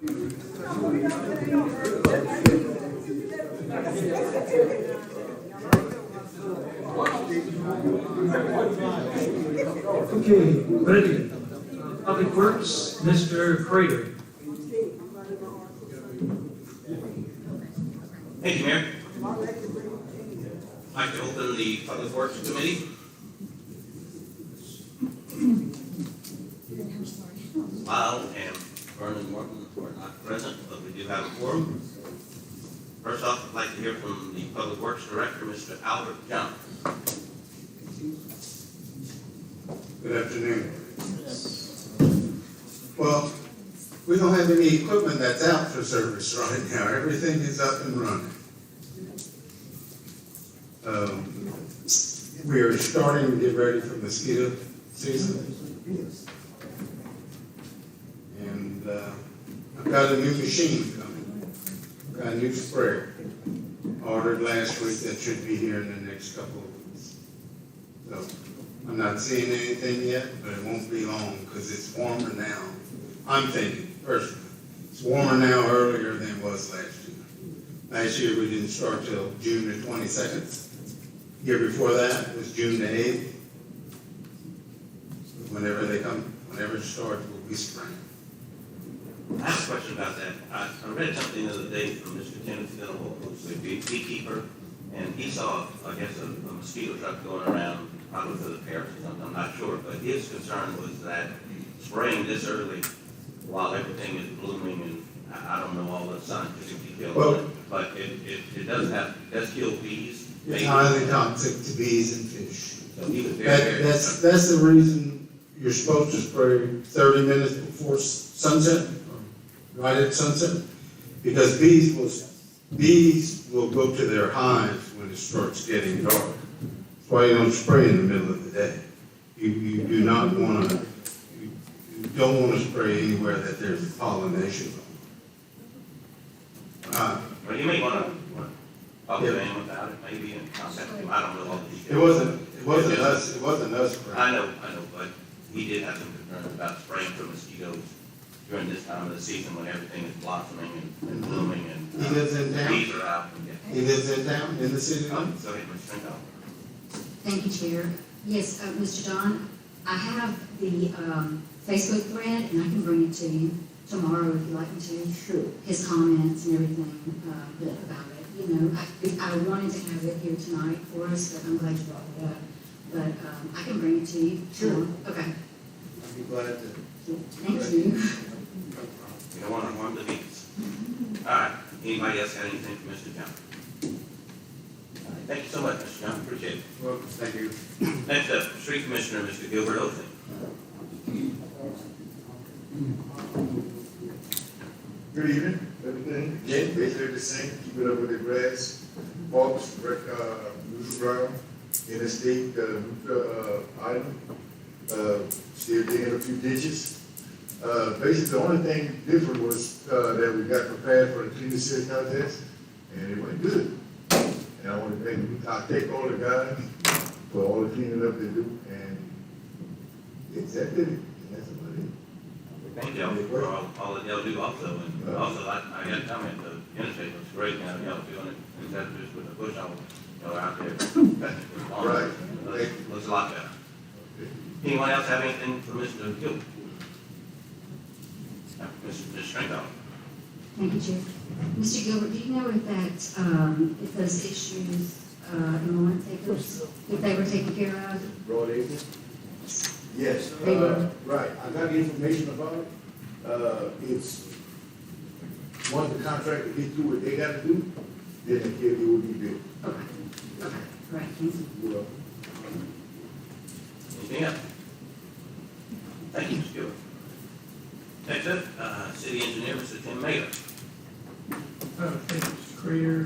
Okay, ready. Public Works, Mr. Crowley. Thank you, Mayor. I'd like to open the Public Works Committee. Lyle and Vernon Morton are not present, but we do have a quorum. First off, I'd like to hear from the Public Works Director, Mr. Albert Jones. Good afternoon. Well, we don't have any equipment that's out for service right now. Everything is up and running. We are starting to get ready for mosquito season. And I've got a new machine coming. I've got a new sprayer. Ordered last week, that should be here in the next couple of weeks. So I'm not seeing anything yet, but it won't be long because it's warmer now. I'm thinking, personally, it's warmer now earlier than it was last year. Last year we didn't start till June the 22nd. Year before that was June the 8th. Whenever they come, whenever it starts, we'll be spraying. I have a question about that. I read something the other day from Mr. Kenneth Fennell, who's a beekeeper, and he saw, I guess, a mosquito truck going around, probably for the parrots or something, I'm not sure, but his concern was that spraying this early while everything is blooming, and I don't know all the scientific details, Well, but it does kill bees. It's highly toxic to bees and fish. So he was very That's the reason you're supposed to spray 30 minutes before sunset, or right at sunset, because bees will go to their hives when it starts getting dark. That's why you don't spray in the middle of the day. You do not want to. You don't want to spray anywhere that there's pollination. Well, you may want to talk to him about it, maybe, and contact him. I don't know all the details. It wasn't us spraying. I know, but he did have some concerns about spraying for mosquitoes during this time of the season when everything is blossoming and blooming and He lives in town? bees are out. He lives in town, in the city limits? So, Mr. Trinko. Thank you, Chair. Yes, Mr. John, I have the Facebook thread, and I can bring it to you tomorrow if you'd like me to. Sure. His comments and everything about it. You know, I wanted to have it here tonight for us, but I'm glad you brought it up. But I can bring it to you. Sure. Okay. I'd be glad to. Thank you. You don't want to harm the bees. All right. Anybody else got anything for Mr. John? All right. Thank you so much, Mr. John. Appreciate it. Well, thank you. Next up, Street Commissioner, Mr. Gilbert Oakley. Good evening, everything, again, basically the same, keep it up with the grass, parks, neutral ground, interstate, neutral, item, still digging a few ditches. Basically, the only thing different was, that we got prepared for the cleaning city contest, and it went good. And I want to thank all the guys for all the cleaning up they do, and it's that did it, and that's about it. Thank y'all for all that y'all do also, and also I got to comment, the interstate looks great now, y'all doing it, instead of just with the bush all, out there. Right. Looks a lot better. Anyone else have anything for Mr. Gilbert? Mr. Stringfellow? Thank you, Chair. Mr. Gilbert, do you know if those issues in Lawrence Acres, if they were taken care of? Broad Acres? Yes, They were. right, I got the information about it, it's, once the contractor gets through what they gotta do, then it will be built. Okay, right, thank you. Well, Anything else? Thank you, Mr. Gilbert. Next up, City Engineer, Mr. Tim Mayor. Thank you, Mr. Crater.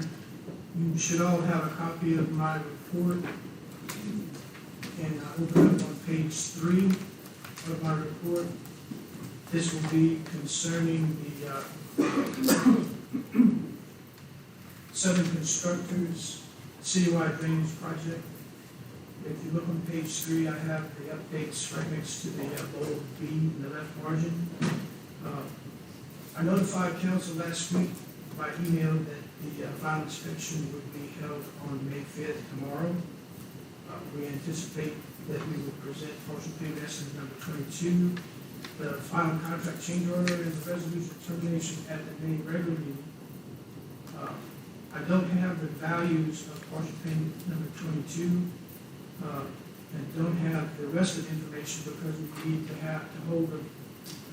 You should all have a copy of my report. And open up on page 3 of my report. This will be concerning the Southern Constructors citywide drainage project. If you look on page 3, I have the updates right next to the bold B in the left margin. I notified council last week by email that the final inspection would be held on May 5th, tomorrow. We anticipate that we will present partial payment estimate number 22, the final contract change order, and the resolution of termination at the May regular meeting. I don't have the values of partial payment number 22, and don't have the rest of the information because we need to hold the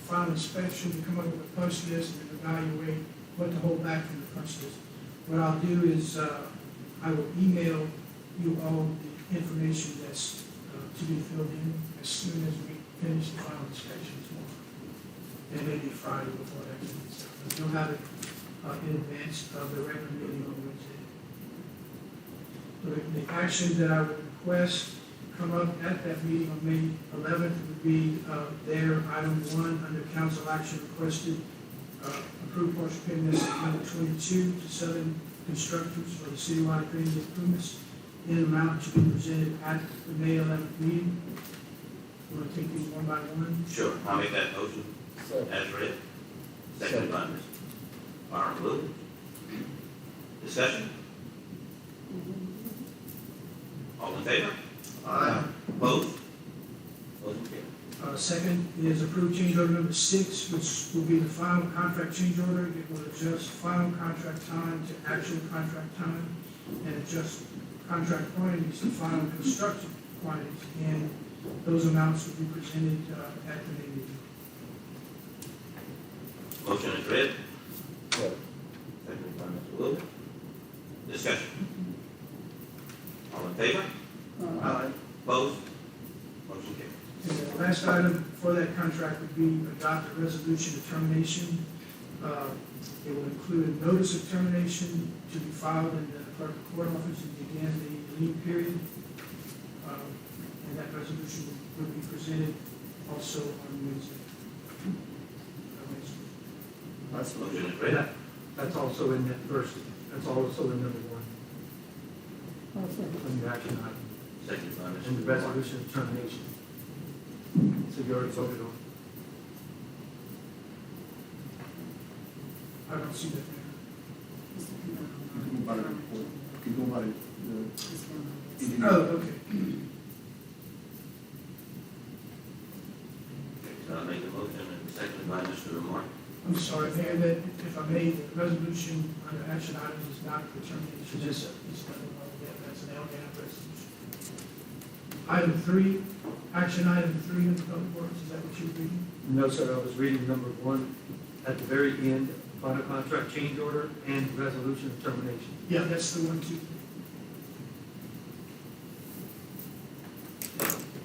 final inspection to come up with a punch list and evaluate what to hold back from the punch list. What I'll do is, I will email you all the information that's to be filled in as soon as we finish the final inspection tomorrow. And maybe Friday before that. But you'll have it in advance of the regular meeting on Wednesday. The action that I would request come up at that meeting on May 11th would be there, item 1, under council action requested, approve partial payment estimate number 22 to 7 constructors for the citywide drainage improvements in amount to be presented at the May 11th meeting. You want to take these one by one? Sure, I'll make that motion as read. Second by Ms. Barnes Williams. Discussion? All in favor? Aye. Opposed? Motion carried. Second is approved change order number 6, which will be the final contract change order. It will adjust final contract time to actual contract time and adjust contract quantities to final construction quantities. And those amounts will be presented at the meeting. Motion is read. Second by Mr. Williams. Discussion? All in favor? Aye. Opposed? Motion carried. And the last item for that contract would be adopt a resolution of termination. It will include a notice of termination to be filed in the clerk of court office and begin the lien period. And that resolution would be presented also on Wednesday. Motion is read. That's also in that first, that's also in number 1. On the action item, Second by Mr. and the Moore. resolution of termination. So you already voted on. I don't see that there. Can go by the. Oh, okay. So I make the motion and seconded by Mr. Lamar. I'm sorry, Mayor, that if I may, the resolution under action items is not the termination. Yes, sir. It's not, that's an LDAP resolution. Item 3, action item 3 in the public works, is that what you're reading? No, sir, I was reading number 1 at the very end, final contract change order and resolution of termination. Yeah, that's the one too.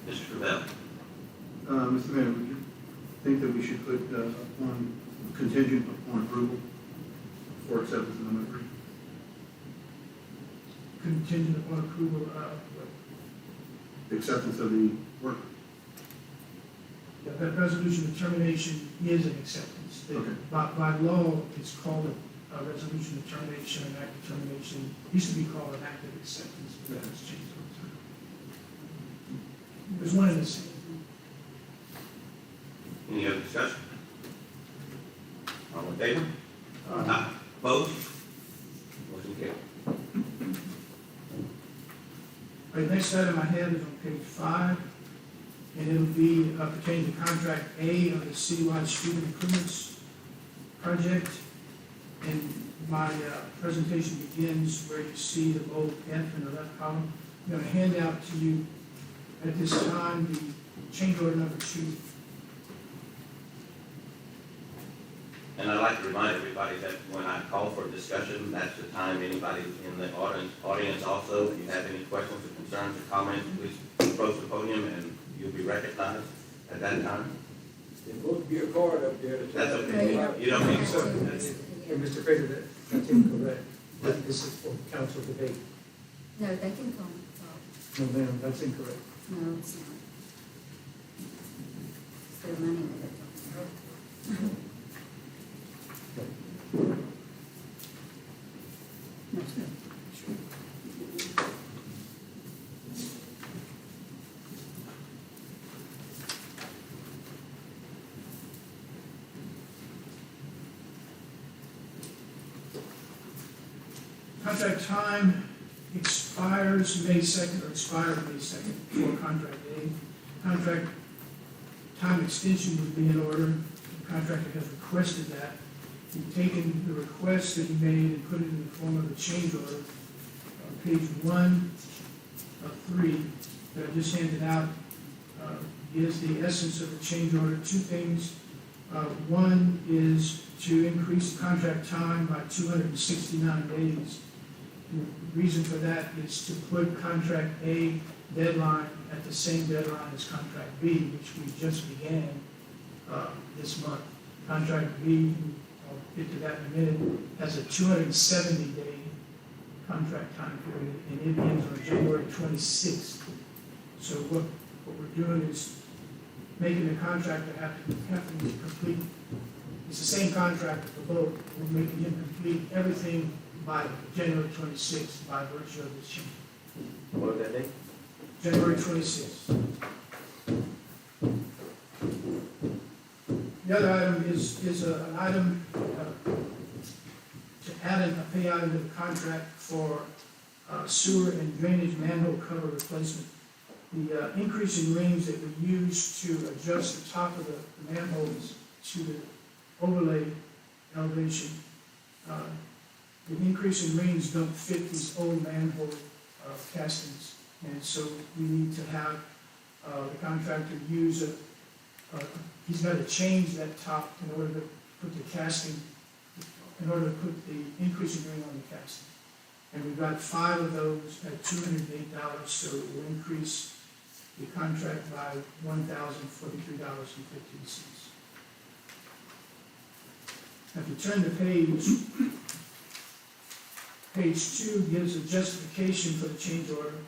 Mr. Gravel. Mr. Mayor, would you think that we should put on contingent upon approval for acceptance of number 3? Contingent upon approval of, The acceptance of the work. that resolution of termination is an acceptance. Okay. By law, it's called a resolution of termination, an act of termination. It used to be called an act of acceptance, but that has changed over time. There's one in the same. Any other discussion? All in favor? Aye. Opposed? Motion carried. All right, next item I have is on page 5, and it'll be pertaining to contract A of the citywide street improvements project. And my presentation begins where you see the bold F in the left column. I'm going to hand out to you at this time the change order number 2. And I'd like to remind everybody that when I call for a discussion, that's the time anybody in the audience also, if you have any questions or concerns or comments, please approach the podium and you'll be recognized at that time. There's supposed to be a card up there. That's okay. You don't need to. And Mr. Fraser, that's incorrect. This is for council debate. No, they can come talk. No, ma'am, that's incorrect. No, it's not. It's their money that they're talking about. Contract time expires May 2nd, or expired May 2nd for contract A. Contract time extension would be in order. The contractor has requested that. We've taken the request that he made and put it in the form of a change order. Page 1 of 3 that I just handed out is the essence of the change order. Two things. One is to increase the contract time by 269 days. The reason for that is to put contract A deadline at the same deadline as contract B, which we just began this month. Contract B, I'll get to that in a minute, has a 270-day contract time period, and it ends on January 26th. So what we're doing is making the contractor have to complete, it's the same contractor for both. We're making him complete everything by January 26th by virtue of this change. What was that date? January 26th. The other item is an item to add a pay item to the contract for sewer and drainage manhole cover replacement. The increase in rings that we use to adjust the top of the manholes to the overlay elevation, the increase in rings don't fit these old manhole castings. And so we need to have the contractor use he's got to change that top in order to put the casting, in order to put the increasing ring on the casting. And we've got 5 of those at $208, so it will increase the contract by $1,043.15. Now, if you turn the page 2 gives a justification for the change order,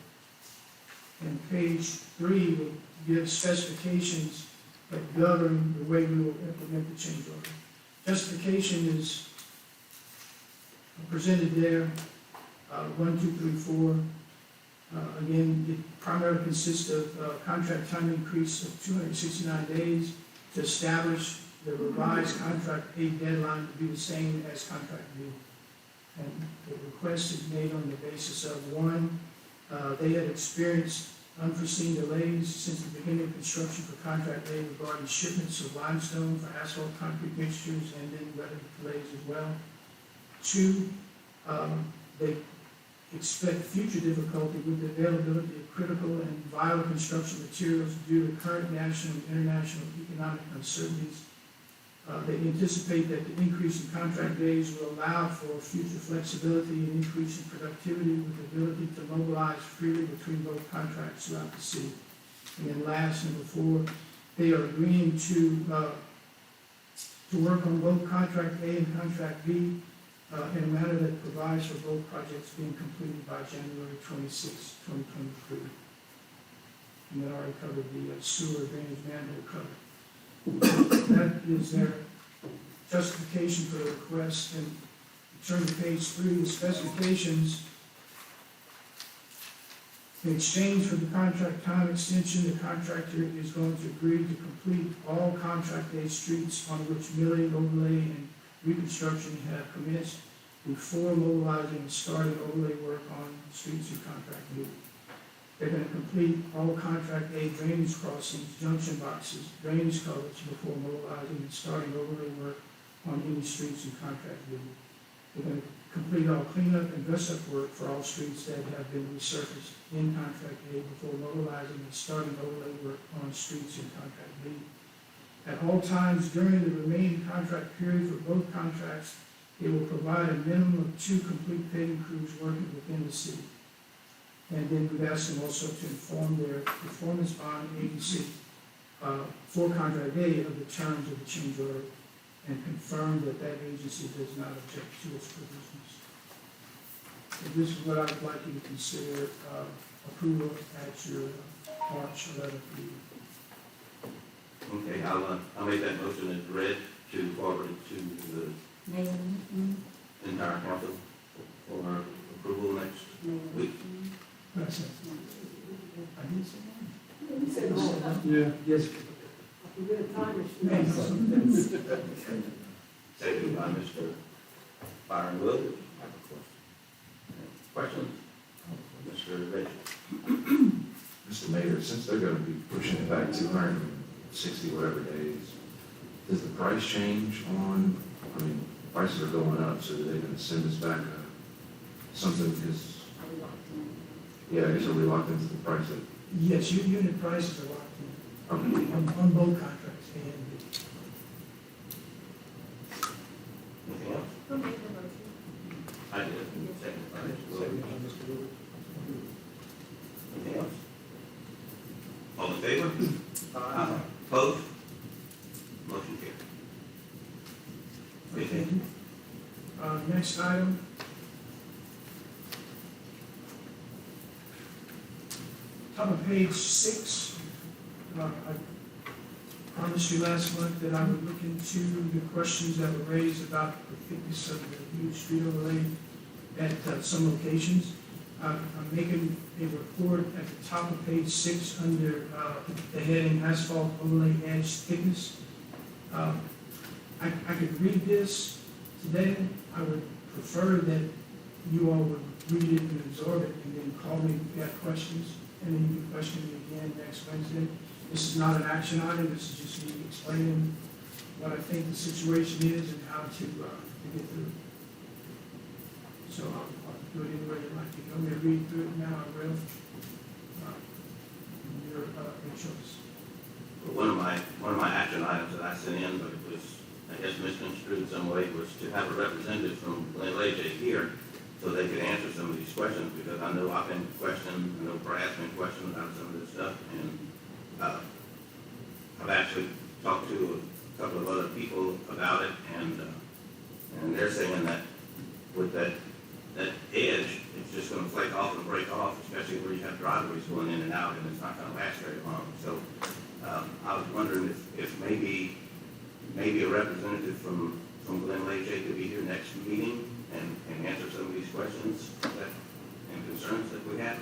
and page 3 will give specifications that govern the way we will implement the change order. Justification is presented there, 1, 2, 3, 4. Again, it primarily consists of contract time increase of 269 days to establish the revised contract A deadline to be the same as contract B. And the request is made on the basis of, 1, they had experienced unforeseen delays since the beginning of construction for contract A regarding shipments of limestone for asphalt concrete mixtures, and then weather delays as well. 2, they expect future difficulty with the availability of critical and vital construction materials due to current national and international economic uncertainties. They anticipate that the increase in contract days will allow for future flexibility and increase in productivity with the ability to mobilize freely between both contracts throughout the city. And then last, number 4, they are agreeing to work on both contract A and contract B in a manner that provides for both projects being completed by January 26, 2023. And that already covered the sewer drainage manhole cover. That is their justification for the request. And turn to page 3, the specifications. In exchange for the contract time extension, the contractor is going to agree to complete all contract A streets on which milling, overlay, and reconstruction have commenced before mobilizing and starting overlay work on streets in contract B. They're going to complete all contract A drainage crossings, junction boxes, drainage culverts before mobilizing and starting overlay work on any streets in contract B. They're going to complete all cleanup and dress-up work for all streets that have been resurfaced in contract A before mobilizing and starting overlay work on streets in contract B. At all times during the remaining contract period for both contracts, it will provide a minimum of 2 complete paving crews working within the city. And then we've asked them also to inform their performance bond agency for contract A of the terms of the change order and confirm that that agency does not object to its provisions. So this is what I would like you to consider approval at your March 11th meeting. Okay, I'll make that motion as read to forward it to the entire council for approval next week. That's it. I did say that. You said all. Yeah. Yes. You get a time Thanks. Seconded by Mr. Byron Williams. Questions? Mr. Rich? Mr. Mayor, since they're gonna be pushing it back 260 whatever days, does the price change on, I mean, prices are going up, so are they gonna send us back something because, Are we locked in? yeah, I guess are we locked into the price that, Yes, unit prices are locked in okay, on both contracts, A and B. Anything else? Who made the motion? I did. Second by Mr. Williams. Anything else? All in favor? Opposed? Motion carried. Okay. Next item. Top of page 6, I promised you last month that I would look into the questions that were raised about the thickness of the new street overlay at some locations. I'm making a report at the top of page 6 under the heading asphalt overlay edge thickness. I could read this today. I would prefer that you all would read it and absorb it and then call me if you have questions. And then you can question me again next Wednesday. This is not an action item, this is just me explaining what I think the situation is and how to get through it. So I'll do it any way you like. If you want me to read through it now, I will. Your choice. One of my action items that I sent in, but it was, I guess, misconstrued some way, was to have a representative from Glen Leje here so they could answer some of these questions, because I know I've been questioned, I know Brad asked me questions about some of this stuff, and I've actually talked to a couple of other people about it, and they're saying that with that edge, it's just gonna flake off and break off, especially where you have driveways going in and out, and it's not gonna last very long. So I was wondering if maybe a representative from Glen Leje could be here next meeting and answer some of these questions and concerns that we have.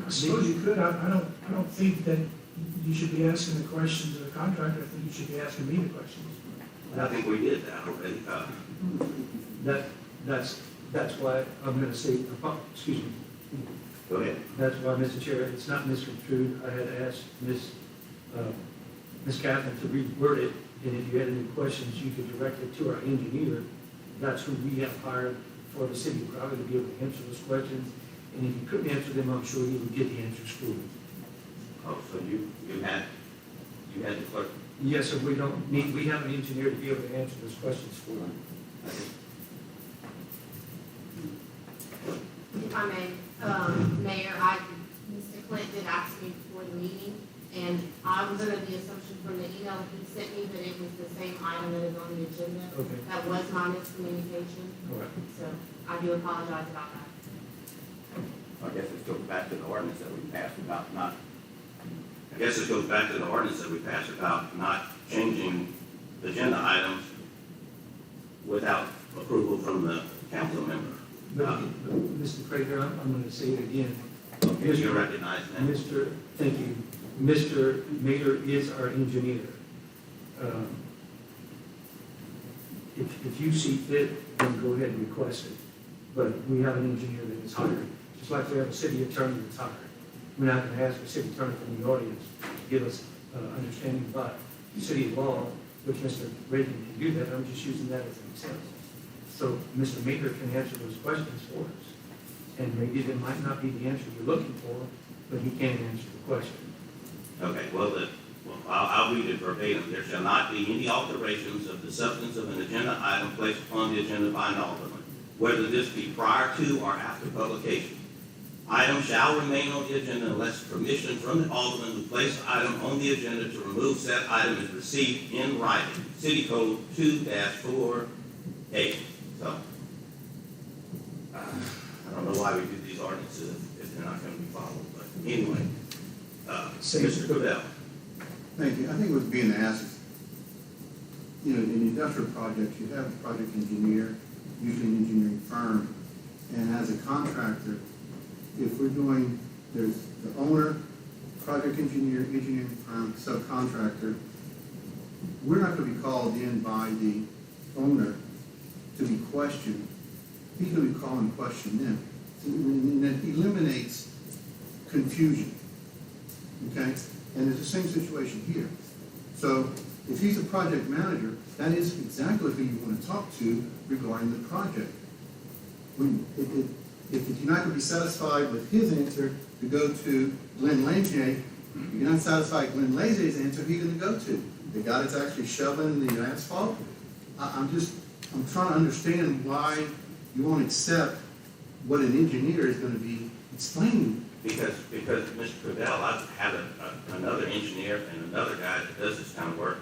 I suppose you could. I don't think that you should be asking the questions of the contractor. I think you should be asking me the questions. And I think we did that already. That's why I'm gonna say, excuse me, Go ahead. that's why, Mr. Chair, it's not misconstrued. I had asked Ms. Catherine to reword it, and if you had any questions, you could direct it to our engineer. That's who we have hired for the city of Crowley to be able to answer those questions. And if you couldn't answer them, I'm sure you would get the answers for you. Oh, so you had the clerk. Yes, sir, we have an engineer to be able to answer those questions for them. If I may, Mayor, Mr. Clint did ask me before the meeting, and I was under the assumption from the email he sent me that it was the same item that is on the agenda. Okay. That was my miscommunication, All right. so I do apologize about that. I guess it goes back to the ordinance that we passed about not. I guess it goes back to the ordinance that we passed about not changing agenda items without approval from the council member. But, Mr. Prater, I'm going to say it again. Okay, you recognize that. Thank you. Mr. Mayor is our engineer. If you see fit, then go ahead and request it. But we have an engineer that is hired, just like we have a city attorney that's hired. We're not going to ask a city attorney from the audience to give us understanding about city law, which Mr. Reagan can do that. I'm just using that as an example. So Mr. Maker can answer those questions for us. And maybe there might not be the answer you're looking for, but he can answer the question. Okay, well, I'll read it verbatim. There shall not be any alterations of the substance of an agenda item placed upon the agenda by an alderman, whether this be prior to or after publication. Item shall remain on the agenda unless permission from the alderman who placed the item on the agenda to remove said item is received in writing. City Code 2-4A. So, I don't know why we do these ordinances if they're not going to be followed, but anyway, Mr. Cordell. Thank you. I think what's being asked is, in industrial projects, you have a project engineer, usually an engineering firm, and as a contractor, if we're doing, there's the owner, project engineer, engineering firm, subcontractor, we're not going to be called in by the owner to be questioned. He's going to be calling and questioning them. and it eliminates confusion, okay? And it's the same situation here. So if he's a project manager, that is exactly who you want to talk to regarding the project. If you're not going to be satisfied with his answer, to go to Glenn Leger. If you're not satisfied with Glenn Leger's answer, who are you going to go to? The guy that's actually shoveling the asphalt? I'm trying to understand why you won't accept what an engineer is going to be explaining. Because Mr. Cordell, I've had another engineer and another guy that does this kind of work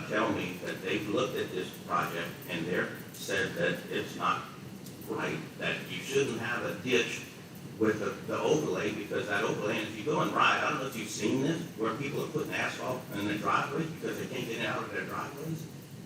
tell me that they've looked at this project and they're said that it's not right, that you shouldn't have a ditch with the overlay, because that overlay, and if you go and ride, I don't know if you've seen this, where people are putting asphalt in their driveways because they can't get out of their driveways.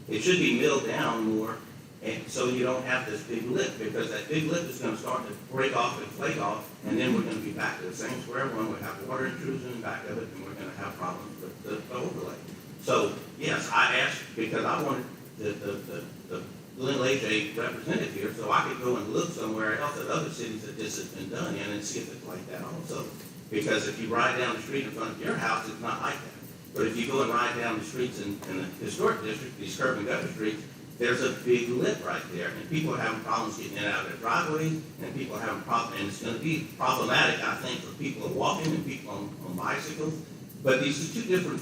It should be milled down more, and so you don't have this big lip, because that big lip is gonna start to break off and flake off, and then we're gonna be back to the same square one. We'll have water intrusion in the back of it, and we're gonna have problems with the overlay. So, yes, I asked, because I wanted the Glenn Leger representative here, so I could go and look somewhere else at other cities that this has been done in and see if it's like that also. Because if you ride down the street in front of your house, it's not like that. But if you go and ride down the streets in the historic district, these curb and gutter streets, there's a big lip right there, and people are having problems getting in and out of their driveways, and people are having problems, and it's gonna be problematic, I think, for people walking and people on bicycles. But these are two different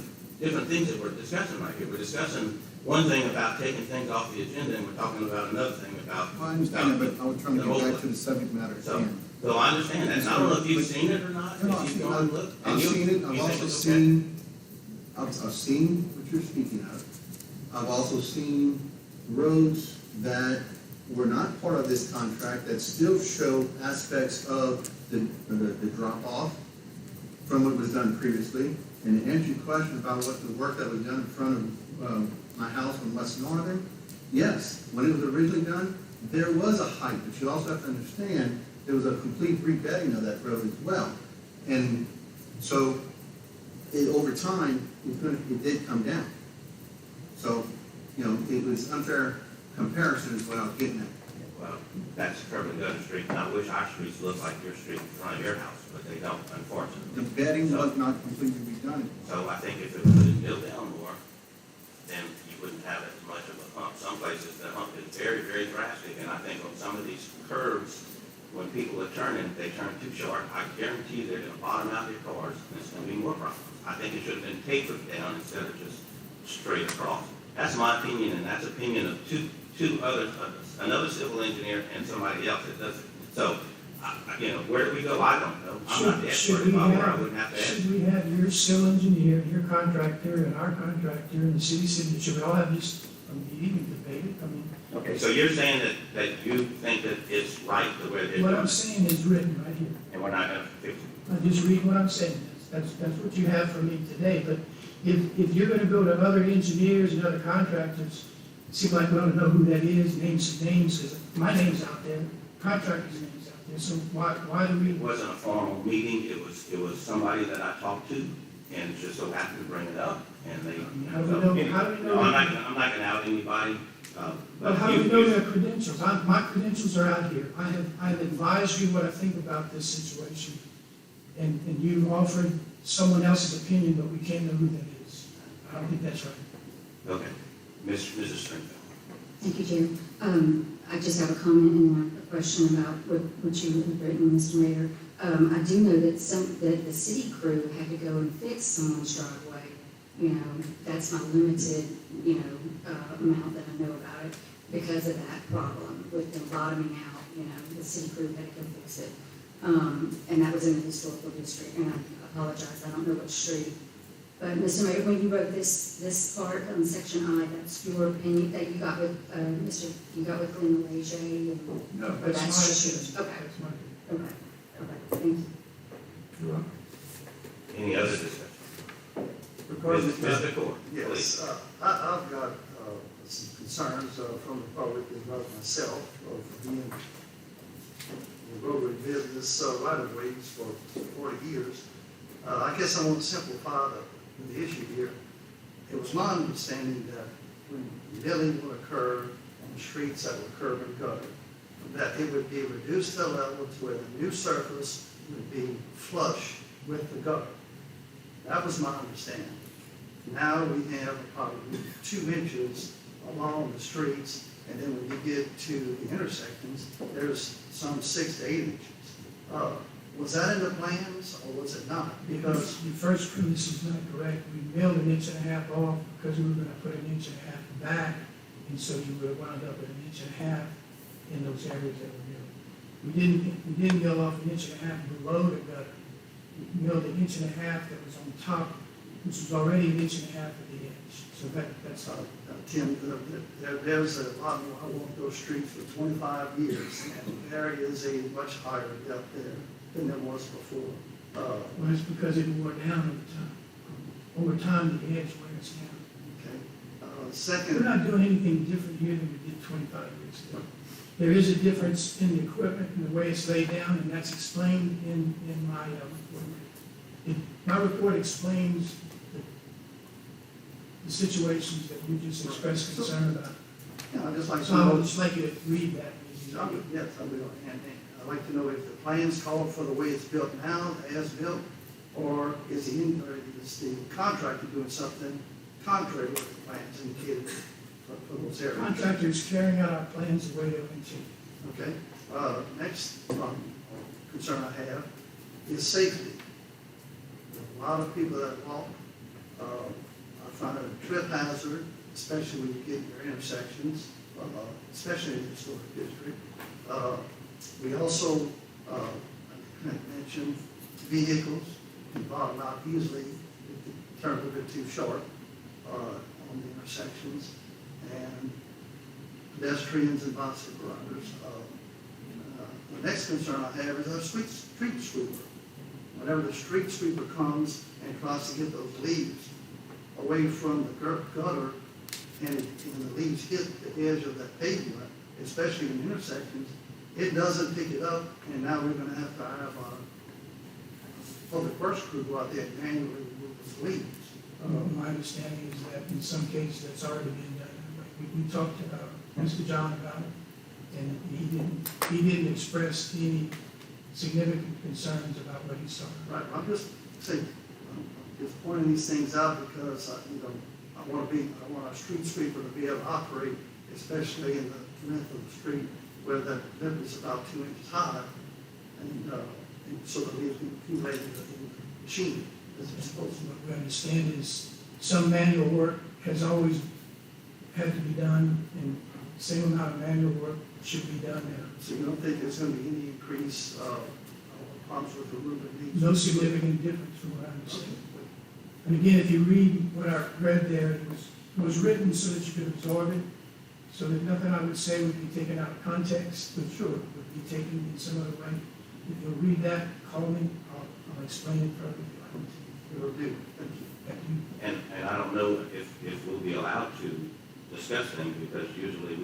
things that we're discussing right here. We're discussing one thing about taking things off the agenda, and we're talking about another thing about. I understand that, but I was trying to get back to the subject matter at hand. So I understand that, and I don't know if you've seen it or not, No, if you've gone and looked. I've seen it, I've also seen, I've seen what you're speaking of. I've also seen roads that were not part of this contract that still show aspects of the drop-off from what was done previously. And to answer your question about what the work that was done in front of my house on West Northern, yes, when it was originally done, there was a height, but you also have to understand there was a complete rebedding of that road as well. And so over time, it did come down. So, it was unfair comparison is what I was getting at. Well, that's curb and gutter street, and I wish our streets looked like your street in front of your house, but they don't, unfortunately. The bedding was not completely redone. So I think if it was milled down more, then you wouldn't have as much of a hump. Some places the hump is very, very drastic, and I think on some of these curves, when people are turning, they turn too short, I guarantee they're gonna bottom out their cars, and it's gonna be more problems. I think it should have been tapered down instead of just straight across. That's my opinion, and that's opinion of two others, another civil engineer and somebody else that does it. So, where do we go? I don't know. I'm not the expert. If I were, I wouldn't have to ask. Should we have your civil engineer, your contractor, and our contractor, and the city signature, should we all have just a meeting and debate it? I mean, Okay, so you're saying that you think that it's right the way they're doing it? what I'm saying is written right here. And we're not gonna fix it? I just read what I'm saying. That's what you have for me today. But if you're gonna go to other engineers and other contractors, it seems like we don't know who that is, names, because my name's out there, contractor's name's out there, so why do we? It wasn't a formal meeting, it was somebody that I talked to, and just so happened to bring it up, and they. How do we know? I'm not gonna out anybody. But how do we know their credentials? My credentials are out here. I have advised you what I think about this situation. And you offered someone else's opinion, but we can't know who that is. I don't think that's right. Okay, Mrs. Stringfield. Thank you, Jim. I just have a comment and a question about what you have written, Mr. Mayor. I do know that the city crew had to go and fix someone's driveway. That's my limited, amount that I know about it because of that problem with them bottoming out. The city crew had to go fix it. And that was in the historical district, and I apologize, I don't know which street. But Mr. Mayor, when you wrote this part on section I, that's your opinion that you got with, Glenn Leger and? No, that's my yours. opinion. Okay, That's my opinion. okay, thank you. You're welcome. Any other discussion? Mr. Core, please. Yes, I've got some concerns from the public as well as myself for being in the roadway business right of ways for 40 years. I guess I want to simplify the issue here. It was my understanding that when milling will occur on the streets that were curb and gutter, that it would be reduced to a level to where the new surface would be flush with the gutter. That was my understanding. Now we have probably 2 inches along the streets, and then when you get to the intersections, there's some 6 to 8 inches. Was that in the plans, or was it not? Because, The first premise is not correct. We milled 1.5 inches off because we were gonna put 1.5 inches back, and so you would have wound up with 1.5 inches in those areas that were milled. We didn't mill off 1.5 inches below the gutter. We milled 1.5 inches that was on top, which was already 1.5 inches at the edge. So that's all. Tim, there's a lot more, I walked those streets for 25 years, and there is a much higher depth there than there was before. Well, it's because it wore down over time. Over time, the edge wears down. Okay. We're Second, not doing anything different here than we did 25 years ago. There is a difference in the equipment and the way it's laid down, and that's explained in my report. My report explains the situations that you just expressed concern about. I'd just like to So I would know, just like you to read that. yes, I will, and I'd like to know if the plans call for the way it's built now, as built, or is the contractor doing something contrary to what the plans indicated for those areas? Contractors carrying out our plans the way they're intended. Okay, next concern I have is safety. A lot of people that walk, I find it a trip hazard, especially when you get in your intersections, especially in the historic district. We also, I mentioned vehicles can bottom out easily if the turn a little bit too sharp on the intersections, and pedestrians and bicycle riders. The next concern I have is our street sweeper. Whenever the street sweeper comes and tries to get those leaves away from the gutter, and the leaves hit the edge of that pavement, especially in intersections, it doesn't pick it up, and now we're gonna have to have our public works crew go out there and manually remove those leaves. My understanding is that in some cases, that's already been done. We talked about Mr. John about it, and he didn't express any significant concerns about what he saw. Right, I'm just saying, I'm just pointing these things out because, I want our street sweeper to be able to operate, especially in the length of the street where that lip is about 2 inches high, and so that leaves can accumulate in the machine as it's supposed to. What we understand is some manual work has always had to be done, and the same amount of manual work should be done now. So you don't think there's gonna be any increase, problems with removing leaves? No significant difference from what I understand. And again, if you read what I read there, it was written so that you could absorb it, so that nothing I would say would be taken out of context, but sure, would be taken in some other way. If you'll read that, call me, I'll explain it further. It'll do, thank you. Thank you. And I don't know if we'll be allowed to discuss things, because usually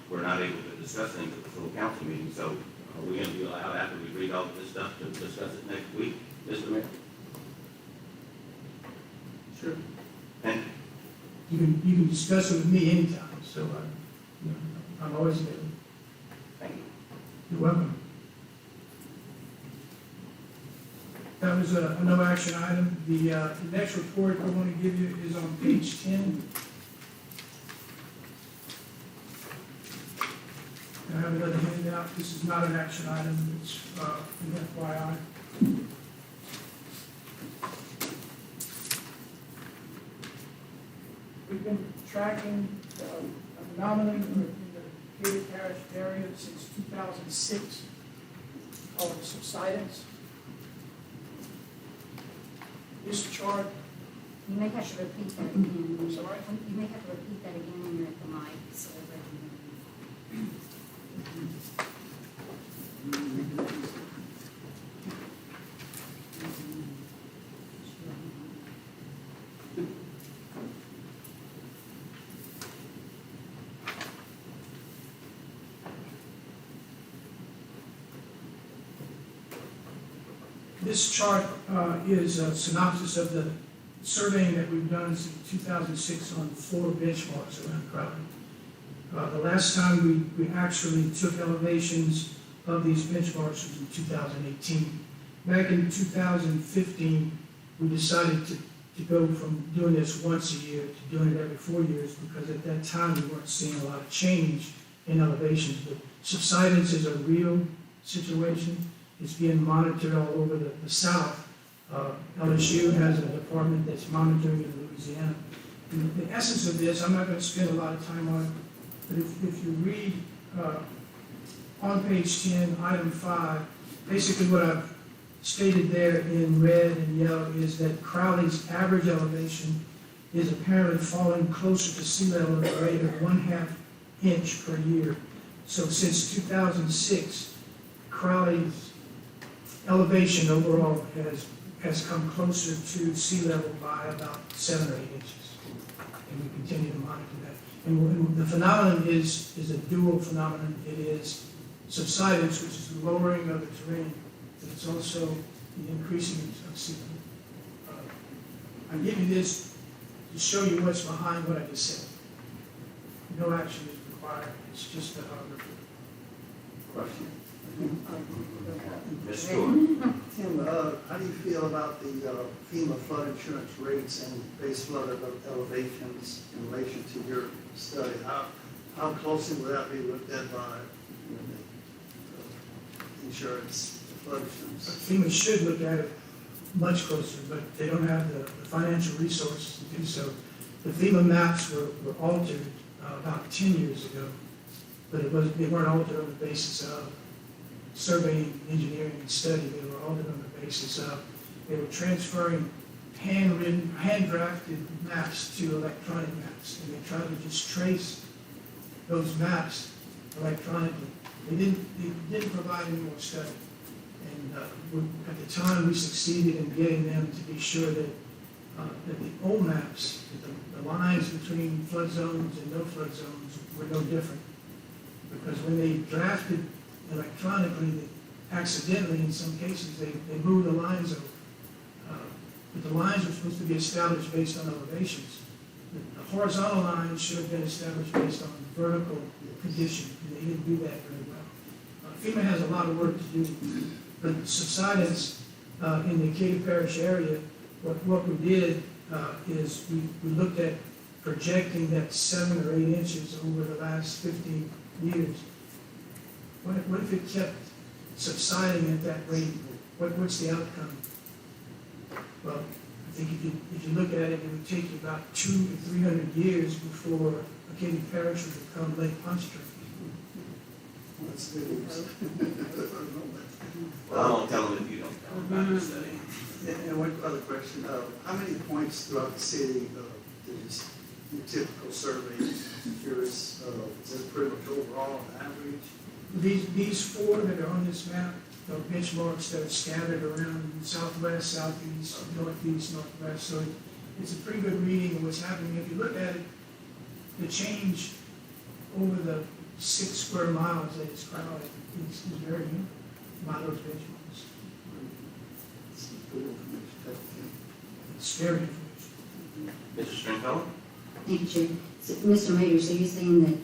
we're not able to discuss things at the full council meeting, so are we gonna be allowed, after we read all of this stuff, to discuss it next week, Mr. Mayor? Sure. And You can discuss it with me anytime, so I'm always available. thank you. You're welcome. That was a no action item. The next report I want to give you is on page 10. I have another handout. This is not an action item, it's an FYI. We've been tracking a phenomenon in the Decatur Parish area since 2006 called subsidence. This chart, You may have to repeat that again. I'm sorry? You may have to repeat that again when you're at the mic, so everybody can This chart is a synopsis of the surveying that we've done since 2006 on 4 benchmarks around Crowley. The last time we actually took elevations of these benchmarks was in 2018. Back in 2015, we decided to go from doing this once a year to doing it every 4 years, because at that time we weren't seeing a lot of change in elevations. But subsidence is a real situation. It's being monitored all over the South. LSU has a department that's monitoring in Louisiana. And the essence of this, I'm not going to spend a lot of time on it, but if you read on page 10, item 5, basically what I've stated there in red and yellow is that Crowley's average elevation is apparently falling closer to sea level at a rate of 1/2 inch per year. So since 2006, Crowley's elevation overall has come closer to sea level by about 7 or 8 inches. And we continue to monitor that. And the phenomenon is a dual phenomenon. It is subsidence, which is the lowering of the terrain, but it's also the increasing of sea level. I give you this to show you what's behind what I just said. No action is required. It's just a Question. Ms. Stewart? Tim, how do you feel about the FEMA flood insurance rates and base flood elevations in relation to your study? How closely will that be looked at by the insurance, flood insurance? FEMA should look at it much closer, but they don't have the financial resources to do so. The FEMA maps were altered about 10 years ago, but they weren't altered on the basis of surveying, engineering, and study. They were altered on the basis of, they were transferring handwritten, hand-drafted maps to electronic maps, and they tried to just trace those maps electronically. They didn't provide any more study. And at the time, we succeeded in getting them to be sure that the old maps, that the lines between flood zones and no flood zones were no different. Because when they drafted electronically, accidentally in some cases, they moved the lines over. But the lines were supposed to be established based on elevations. The horizontal lines should have been established based on vertical condition, and they didn't do that very well. FEMA has a lot of work to do, but subsidence in the Decatur Parish area, what we did is we looked at projecting that 7 or 8 inches over the last 15 years. What if it kept subsiding at that rate? What's the outcome? Well, I think if you look at it, it would take you about 200 to 300 years before Decatur Parish would become Lake Pontchartrain. That's good news. Well, I won't tell them if you don't tell them about the study. And one other question, how many points throughout the city is your typical survey? I'm curious, is it pretty much overall on average? These 4 that are on this map are benchmarks that are scattered around southwest, southeast, northeast, northwest. So it's a pretty good reading of what's happening. If you look at it, the change over the 6 square miles that is Crowley is very unique by those benchmarks. It's good information. Thank you. It's scary information. Mr. Stringfellow? Thank you, Chair. So, Mr. Mayor, so you're saying that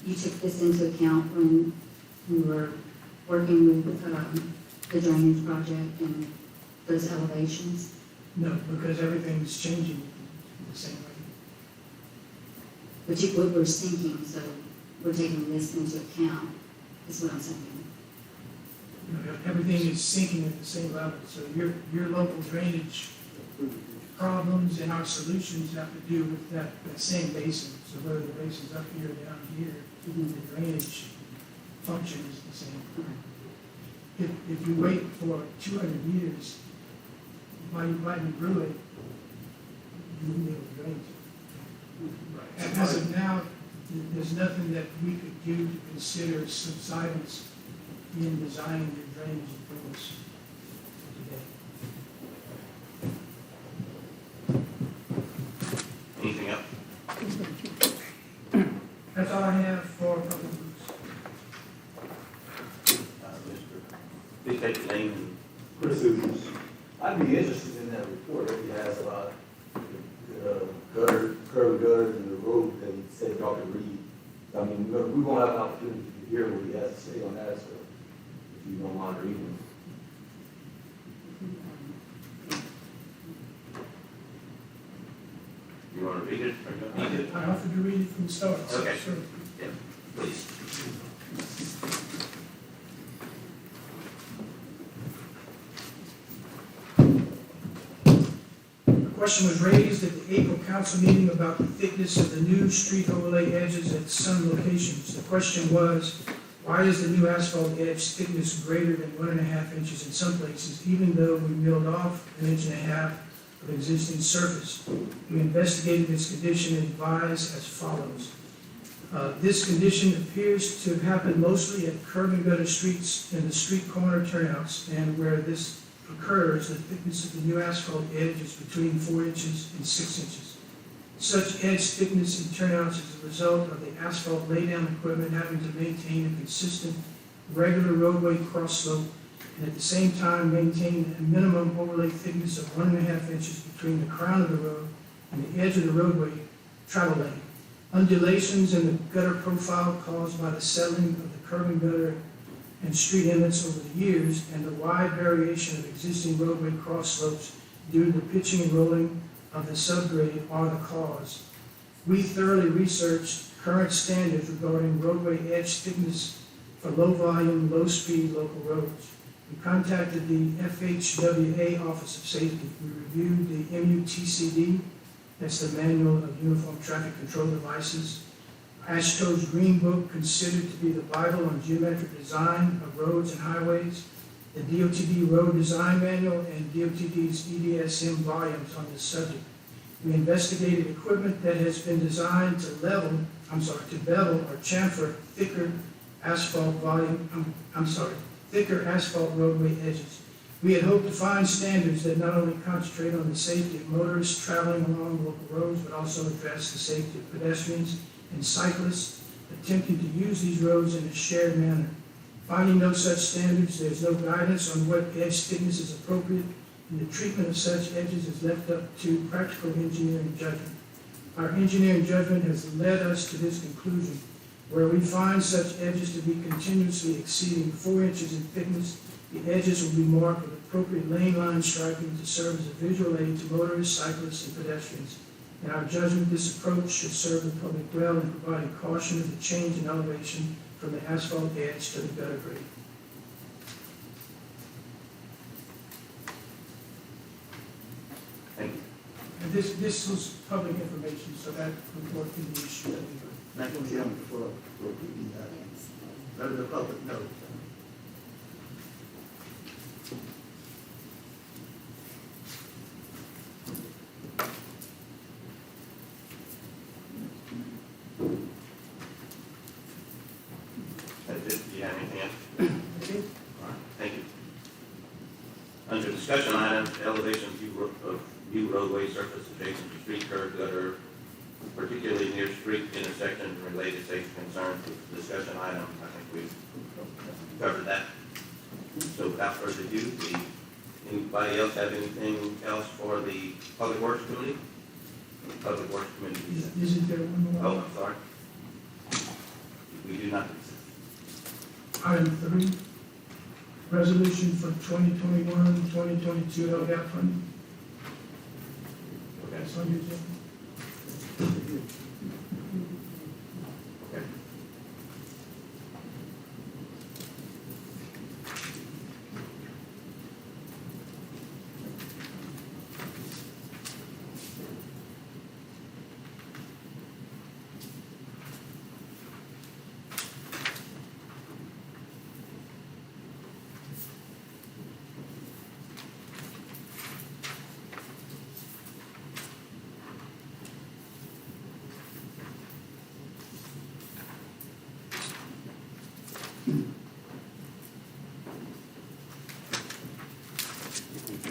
you took this into account when you were working with the drainage project and those elevations? No, because everything's changing the same way. But what we're thinking, so we're taking this into account, is what I'm saying. Everything is sinking at the same level. So your local drainage problems and our solutions have to do with that same basin. So whether the basin's up here or down here, the drainage function is the same. If you wait for 200 years, while you grew it, you wouldn't be able to drain it. And as of now, there's nothing that we could do to consider subsidence in designing your drainage improvements today. Anything else? That's all I have for public works. Please state your name and Chris Hughes. I'd be interested in that report that he has about the gutter, curb gutters and the road that he said y'all could read. I mean, we won't have an opportunity to hear what he has to say on that, so if you don't mind reading. You want to read it or you want me to? I offered to read it from the start. so- Okay. so- Yeah, please. A question was raised at the April council meeting about the thickness of the new street overlay edges at some locations. The question was, why is the new asphalt edge thickness greater than 1.5 inches in some places, even though we milled off 1.5 inches of existing surface? We investigated this condition and advised as follows. This condition appears to happen mostly at curb and gutter streets and the street corner turnouts, and where this occurs, the thickness of the new asphalt edge is between 4 inches and 6 inches. Such edge thickness in turnouts is a result of the asphalt laydown equipment having to maintain a consistent, regular roadway cross slope, and at the same time maintain a minimum overlay thickness of 1.5 inches between the crown of the road and the edge of the roadway travel lane. Undulations in the gutter profile caused by the settling of the curb and gutter and street inlets over the years, and the wide variation of existing roadway cross slopes due to the pitching and rolling of the subgrade are the cause. We thoroughly researched current standards regarding roadway edge thickness for low-volume, low-speed local roads. We contacted the FHWA Office of Safety. We reviewed the MUTCD, that's the Manual of Uniform Traffic Control Devices, AASHTO's Green Book, considered to be the Bible on geometric design of roads and highways, the DOTD Road Design Manual, and DOTD's EDSM volumes on this subject. We investigated equipment that has been designed to bevel or chamfer thicker asphalt roadway edges. We had hoped to find standards that not only concentrate on the safety of motorists traveling along local roads, but also address the safety of pedestrians and cyclists attempting to use these roads in a shared manner. Finding no such standards, there is no guidance on what edge thickness is appropriate, and the treatment of such edges is left up to practical engineering judgment. Our engineering judgment has led us to this conclusion. Where we find such edges to be continuously exceeding 4 inches in thickness, the edges will be marked with appropriate lane line striping to serve as a visual aid to motorists, cyclists, and pedestrians. In our judgment, this approach should serve the public well in providing caution of the change in elevation from the asphalt edge to the gutter grade. Thank you. And this was public information, so that report can be issued. Thank you, Tim, for reading that. Let the public know. That's it. Do you have anything else? All right, thank you. Under discussion items, elevation of new roadway surface adjacent to street curb, gutter, particularly near street intersections and related safety concerns. Discussion item, I think we've covered that. So without further ado, anybody else have anything else for the Public Works Committee? Public Works Committee. Isn't there one more? Oh, I'm sorry. We do not. Item 3, resolution for 2021-2022 LGAP funding. Okay. That's on your agenda. Okay.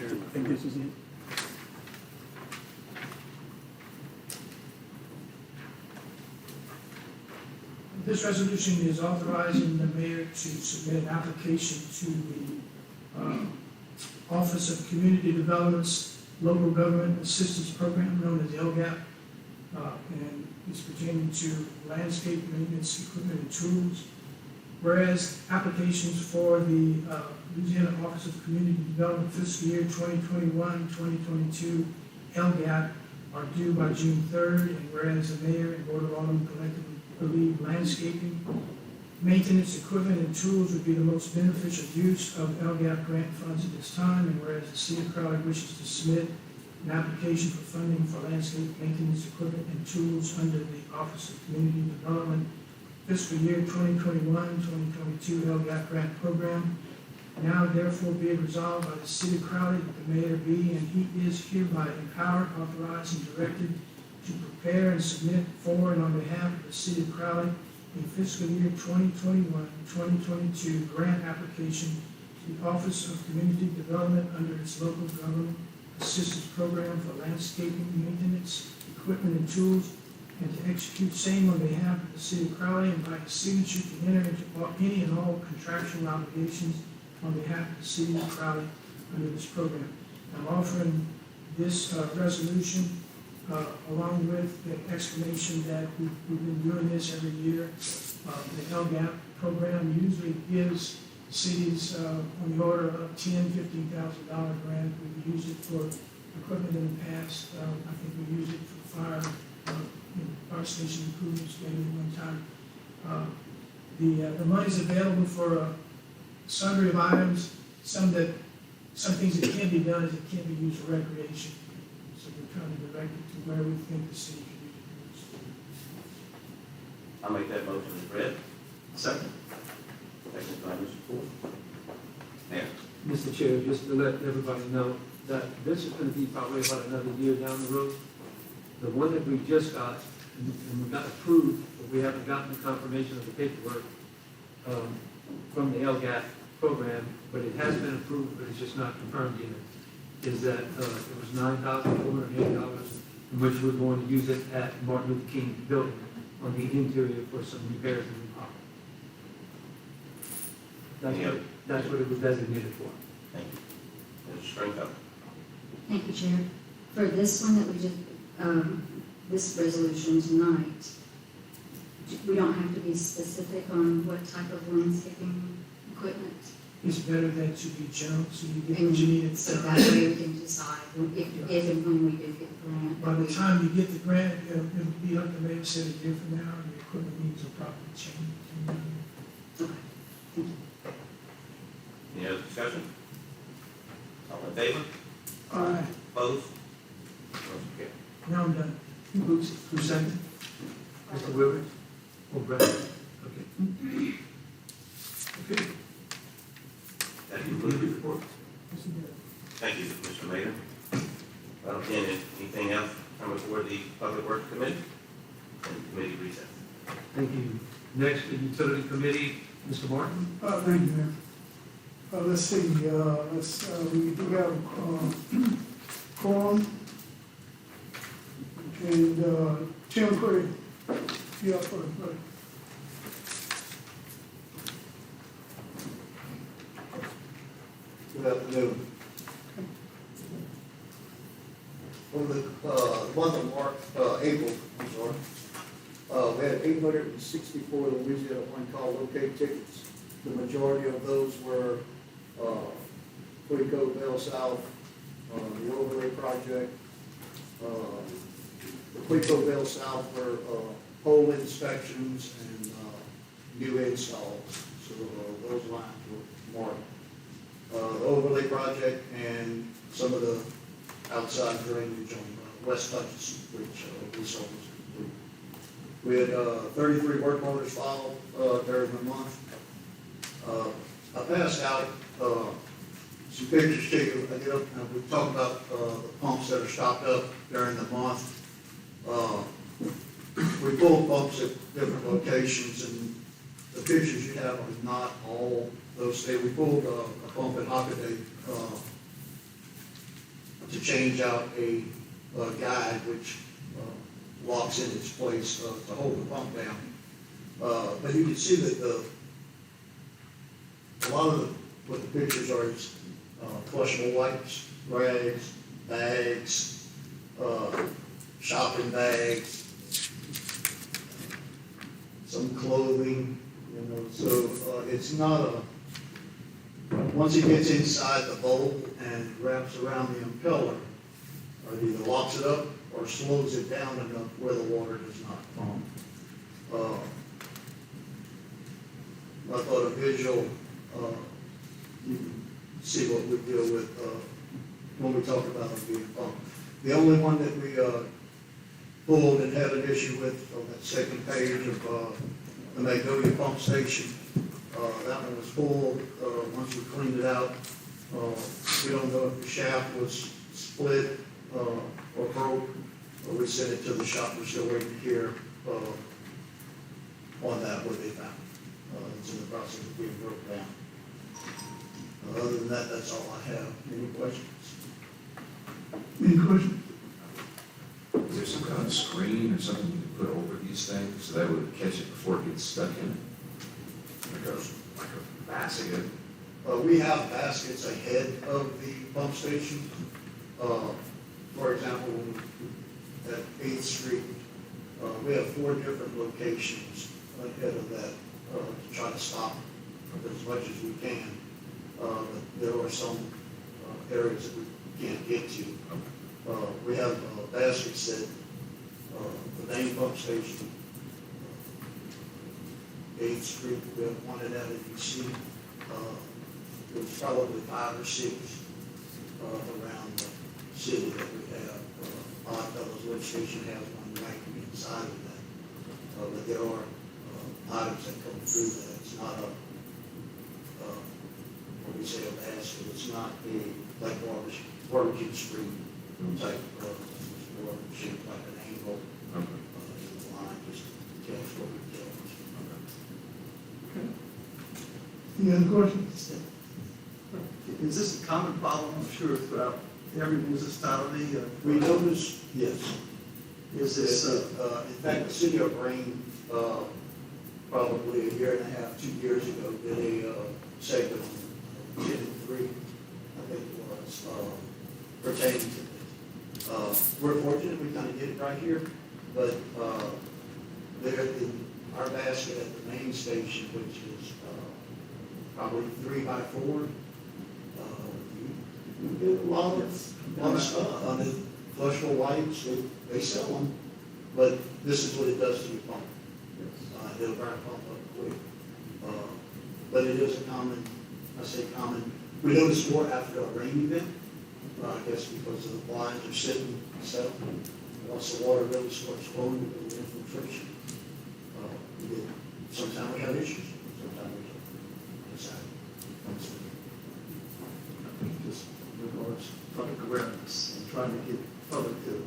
I think this is it. This resolution is authorizing the mayor to submit an application to the Office of Community Development's Local Government Assistance Program, known as LGAP. And is pertaining to landscape maintenance, equipment, and tools. Whereas applications for the Louisiana Office of Community Development fiscal year 2021-2022 LGAP are due by June 3rd, and whereas the mayor and board of aldermen collectively believe landscaping, maintenance, equipment, and tools would be the most beneficial use of LGAP grant funds at this time, and whereas the city of Crowley wishes to submit an application for funding for landscape maintenance, equipment, and tools under the Office of Community Development fiscal year 2021-2022 LGAP grant program. Now therefore be it resolved by the city of Crowley that the mayor be and he is hereby empowered, authorized, and directed to prepare and submit for and on behalf of the city of Crowley a fiscal year 2021-2022 grant application to the Office of Community Development under its local government assistance program for landscaping, maintenance, equipment, and tools, and to execute same on behalf of the city of Crowley, and by his signature to enter into any and all contractual obligations on behalf of the city of Crowley under this program. I'm offering this resolution along with the explanation that we've been doing this every year. The LGAP program usually gives cities on the order of $10,000–$15,000 grant. We've used it for equipment in the past. I think we used it for fire station improvements maybe one time. The money is available for a sundry of items. Some things that can be done is it can't be used for recreation. So we're trying to direct it to where we think the city can use it. I'll make that motion as read. Second. Second by Mr. Ford. Mayor. Mr. Chair, just to let everybody know that this is going to be probably about another year down the road. The one that we just got, and we got approved, but we haven't gotten the confirmation of the paperwork from the LGAP program, but it has been approved, but it's just not confirmed yet, is that it was $9,480, in which we're going to use it at Martin Luther King Building on the interior for some repairs and remodeling. That's what it was designated for. Thank you. Mr. Springfield. Thank you, Chair. For this one that we just, this resolution tonight, we don't have to be specific on what type of landscaping equipment. It's better that to be general, so you get And what you need. so that way we can decide if and when we do get the grant. By the time you get the grant, it'll be up to maybe say a year from now, and the equipment needs will probably change. Okay, thank you. Any other discussion? All in favor? All right, Opposed? Motion carried. now I'm done. Who's second? Mr. Williams? Oh, Brad? Okay. Okay. That concludes your report. Thank you, Mr. Mayor. Anything else from before the Public Works Committee and committee recess? Thank you. Next, the Utility Committee, Mr. Martin. Thank you, Mayor. Let's see, we do have, quorum. And, Tim Craig, you up first, buddy. Good afternoon. For the month of April, we had 864 Louisiana one-call locate tickets. The majority of those were Quidco Bell South, the overlay project. The Quidco Bell South were pole inspections and new installs. So those lines were marked. The overlay project and some of the outside drainage on West Hutchinson, which we saw was complete. We had 33 work orders filed during the month. I passed out some pictures to you. We talked about the pumps that are stopped up during the month. We pulled pumps at different locations, and the pictures you have are not all those days. We pulled a pump at Hockaday to change out a guide which locks in its place to hold the pump down. But you can see that a lot of what the pictures are is flushable wipes, rags, bags, shopping bags, some clothing, so, it's not once it gets inside the bolt and wraps around the impeller, it either locks it up or slows it down enough where the water does not pump. I thought a visual, you can see what we deal with, when we talk about it being pumped. The only one that we, pulled and had an issue with on that second page of, the Magnolia pump station, that one was full, once we cleaned it out. We don't know if the shaft was split, or broke, but we sent it to the shop, we're still waiting to hear, on that, what they found. It's in the process of being broke down. Other than that, that's all I have. Any questions? Any questions? Is there some kind of screen or something you can put over these things so that would catch it before it gets stuck in it? Like a basket? We have baskets ahead of the pump station. For example, at 8th Street, we have 4 different locations ahead of that to try to stop as much as we can. But there are some areas that we can't get to. We have baskets at the main pump station, 8th Street, we have one at LABC. There's probably 5 or 6 around the city that we have. Oddfellows lift station has one right inside of that. But there are items that come through that. It's not what we say a basket. It's not like barbecue street type of more shaped like an angle. In the line, just to catch what we get. Any other questions? Is this a common problem, I'm sure, throughout every municipality? We noticed, yes. Is this, In fact, the city of Rain, probably a year and a half, 2 years ago, did a segment on 10 and 3, I think it was, pertaining to this. We're fortunate we kind of get it right here, but there in our basket at the main station, which is probably 3 by 4, you get a lot of stuff. I mean, flushable wipes, they sell them, but this is what it does to your pump. It'll burn a pump up quick. But it is a common, I say common, we notice more after a rain event, I guess because of the blinds are sitting, so once the water really starts flowing, the infiltration, sometimes we have issues, sometimes we don't. just regards public awareness and trying to get public to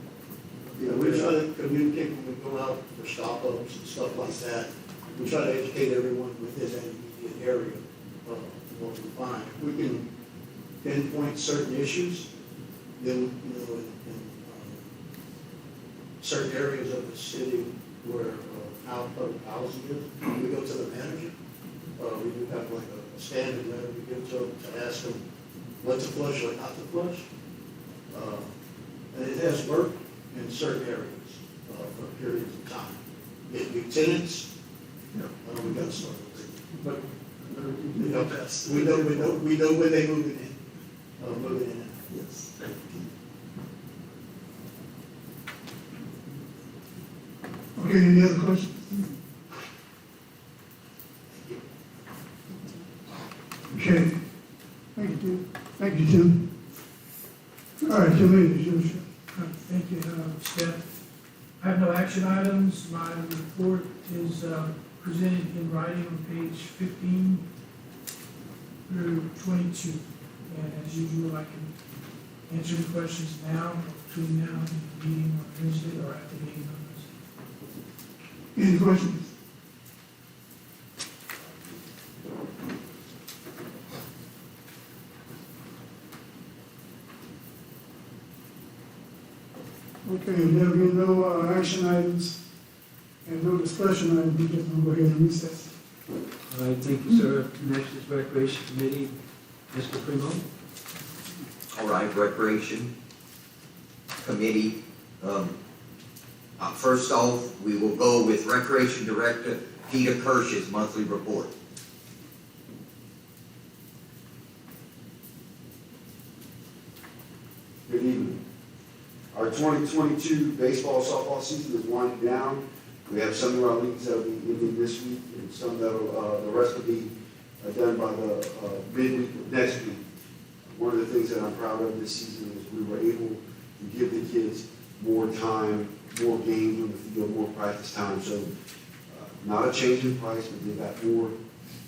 be We try aware? to communicate when we go out for stop-ups and stuff like that. We try to educate everyone within that immediate area of what we find. If we can pinpoint certain issues, then, in certain areas of the city where how public housing is, we go to the manager. We do have like a standard letter we give to them to ask them what to flush, what not to flush. And it has worked in certain areas for periods of time. Get new tenants, we got to start with. But, We know best. We know when they moving in, moving in. yes. Okay, any other questions? Okay. Thank you, Tim. Thank you, Tim. All right, Tim, it's your show. Thank you, Steph. I have no action items. My report is presented in writing on page 15 through 22. And as usual, I can answer any questions now, between now and the meeting on Wednesday, or at the meeting on Wednesday. Any questions? Okay, there being no action items and no discussion items, we just gonna go ahead and recess. All right, thank you, sir. Next is Recreation Committee, Mr. Primo. All right, Recreation Committee, First off, we will go with Recreation Director Peter Kirsch's monthly report. Good evening. Our 2022 baseball softball season is winding down. We have some of our leagues that will be ending this week, and some that will, the rest will be done by the midweek of next week. One of the things that I'm proud of this season is we were able to give the kids more time, more games on the field, more practice time. So not a change in price, but they got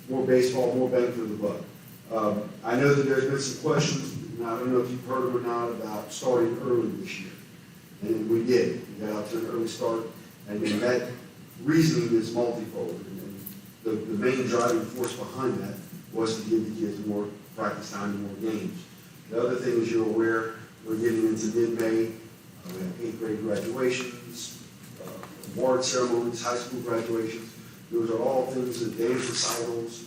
more baseball, more bang for the buck. I know that there's been some questions, and I don't know if you've heard them or not, about starting early this year. And we did. We got out to an early start, and then that reasoning is multifold. And the main driving force behind that was to give the kids more practice time and more games. The other thing, as you're aware, we're getting into mid-May. We have 8th grade graduations, award ceremonies, high school graduations. Those are all things that dance recitals,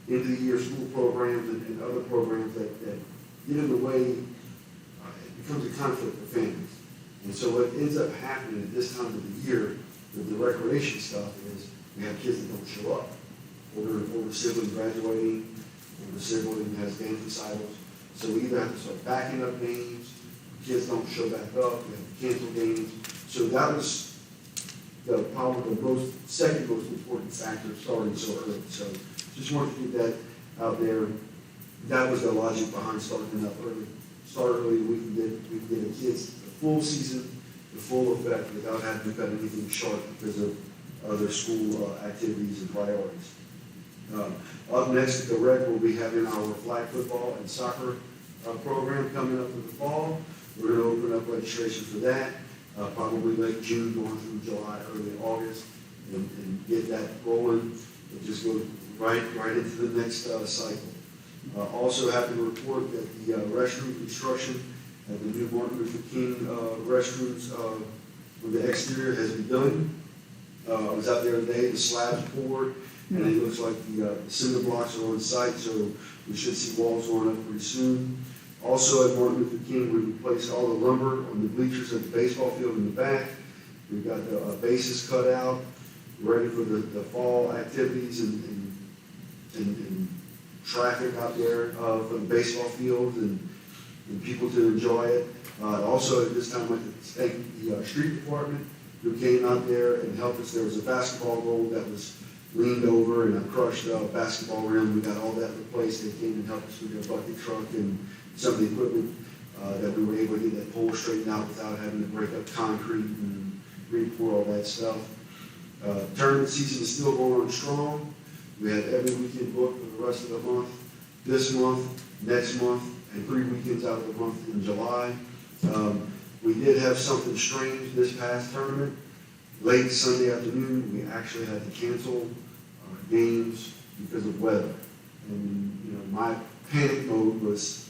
end of the year school programs and other programs that get in the way. It becomes a conflict for families. And so what ends up happening at this time of the year with the recreation stuff is we have kids that don't show up. Older sibling graduating, older sibling has dance recitals. So we either have to start backing up games, kids don't show back up, we have to cancel games. So that was probably the second most important factor of starting so early. So just wanted to get that out there. That was the logic behind starting up early. Start early, we can get the kids the full season, the full effect without having to cut anything short because of other school activities and priorities. Up next at the rec, we'll be having our flag football and soccer program coming up in the fall. We're going to open up registration for that, probably late June, going through July, early August, and get that rolling. We'll just go right into the next cycle. Also happy to report that the restroom construction at the new Martin Luther King restrooms on the exterior has begun. I was out there today, the slabs poured, and it looks like the cinder blocks are on site, so we should see walls going up pretty soon. Also at Martin Luther King, we replaced all the lumber on the bleachers at the baseball field in the back. We've got the bases cut out, ready for the fall activities and traffic out there for the baseball field and people to enjoy it. Also at this time, I'd like to thank the street department who came out there and helped us. There was a basketball goal that was leaned over and a crushed basketball rim. We got all that replaced. They came and helped us with their bucket truck and some of the equipment that we were able to get that pole straightened out without having to break up concrete and re-pour all that stuff. Tournament season is still going on strong. We have every weekend booked for the rest of the month, this month, next month, and 3 weekends out of the month in July. We did have something strange this past tournament. Late Sunday afternoon, we actually had to cancel games because of weather. And my panic mode was,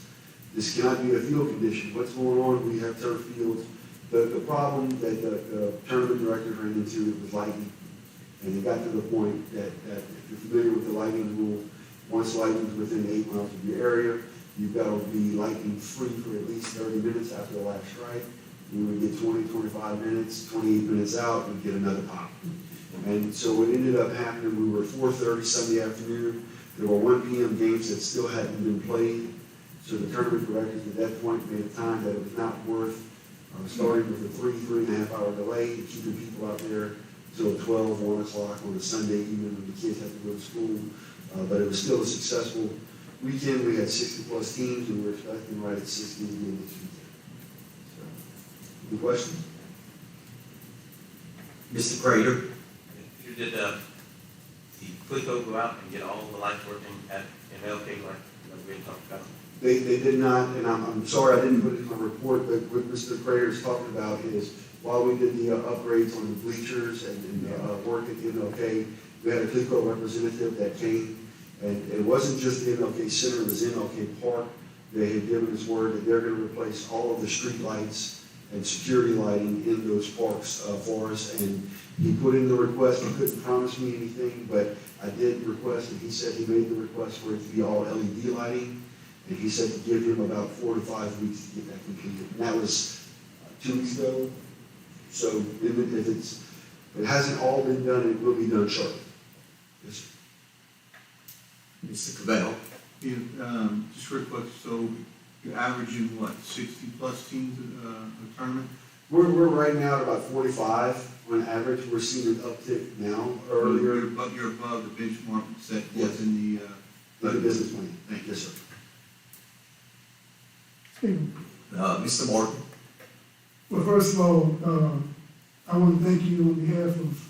this cannot be a field condition. What's going on? We have turf fields. The problem that the tournament director ran into was lighting. And it got to the point that if you're familiar with the lighting rule, once lighting's within 8 miles of your area, you've got to be lighting free for at least 30 minutes after the last strike. We would get 20, 25 minutes, 28 minutes out, we'd get another pop. And so what ended up happening, we were at 4:30 Sunday afternoon. There were 1 p.m. games that still hadn't been played. So the tournament directors at that point made a time that it was not worth starting with a 3.5 hour delay and keeping people out there till 12, 1 o'clock on a Sunday evening when the kids had to go to school. But it was still a successful weekend. We had 60 plus teams and we're expecting right at 60 again this weekend. So, any questions? Mr. Crater? You did the Clico go out and get all the lights working at MLK like we had talked about? They did not, and I'm sorry I didn't put it in my report, but what Mr. Crater is talking about is while we did the upgrades on the bleachers and work at MLK, we had a Clico representative that came, and it wasn't just the MLK Center, it was MLK Park. They had given us word that they're going to replace all of the street lights and security lighting in those parks for us, and he put in the request. He couldn't promise me anything, but I did request, and he said he made the request for it to be all LED lighting, and he said to give him about 4 to 5 weeks to get that completed. And that was 2 weeks ago, So if it hasn't all been done, it will be done shortly. Yes, sir. Mr. Cavell? Just real quick, so you're averaging what, 60-plus teams a tournament? We're right now at about 45 on average. We're seeing an uptick now, earlier. You're above the benchmark set Yes. forth in In the business plan. Thank you. Yes, sir. Stephen, Mr. Morgan? well, first of all, I want to thank you on behalf of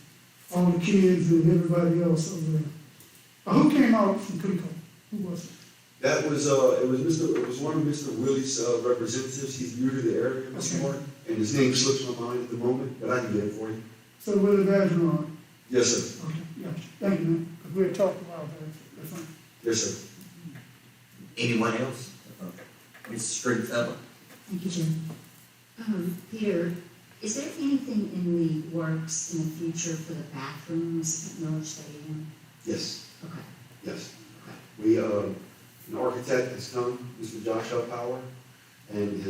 all the kids and everybody else over there. Who came out from Clico? Who was it? That was, it was one of Mr. Willie's representatives. He's new to the area, Mr. Okay. Martin, and his name slips my mind at the moment, but I can get it for you. So Willie Badgeron. Yes, sir. Okay, gotcha. Thank you, man, because we had talked about that. That's fine. Yes, sir. Anyone else? Mr. Stringfellow? Thank you, Jim. Peter, is there anything in the works in the future for the bathrooms at Miller Stadium? Yes, Okay. yes. We, an architect has come, Mr. Josh Power, and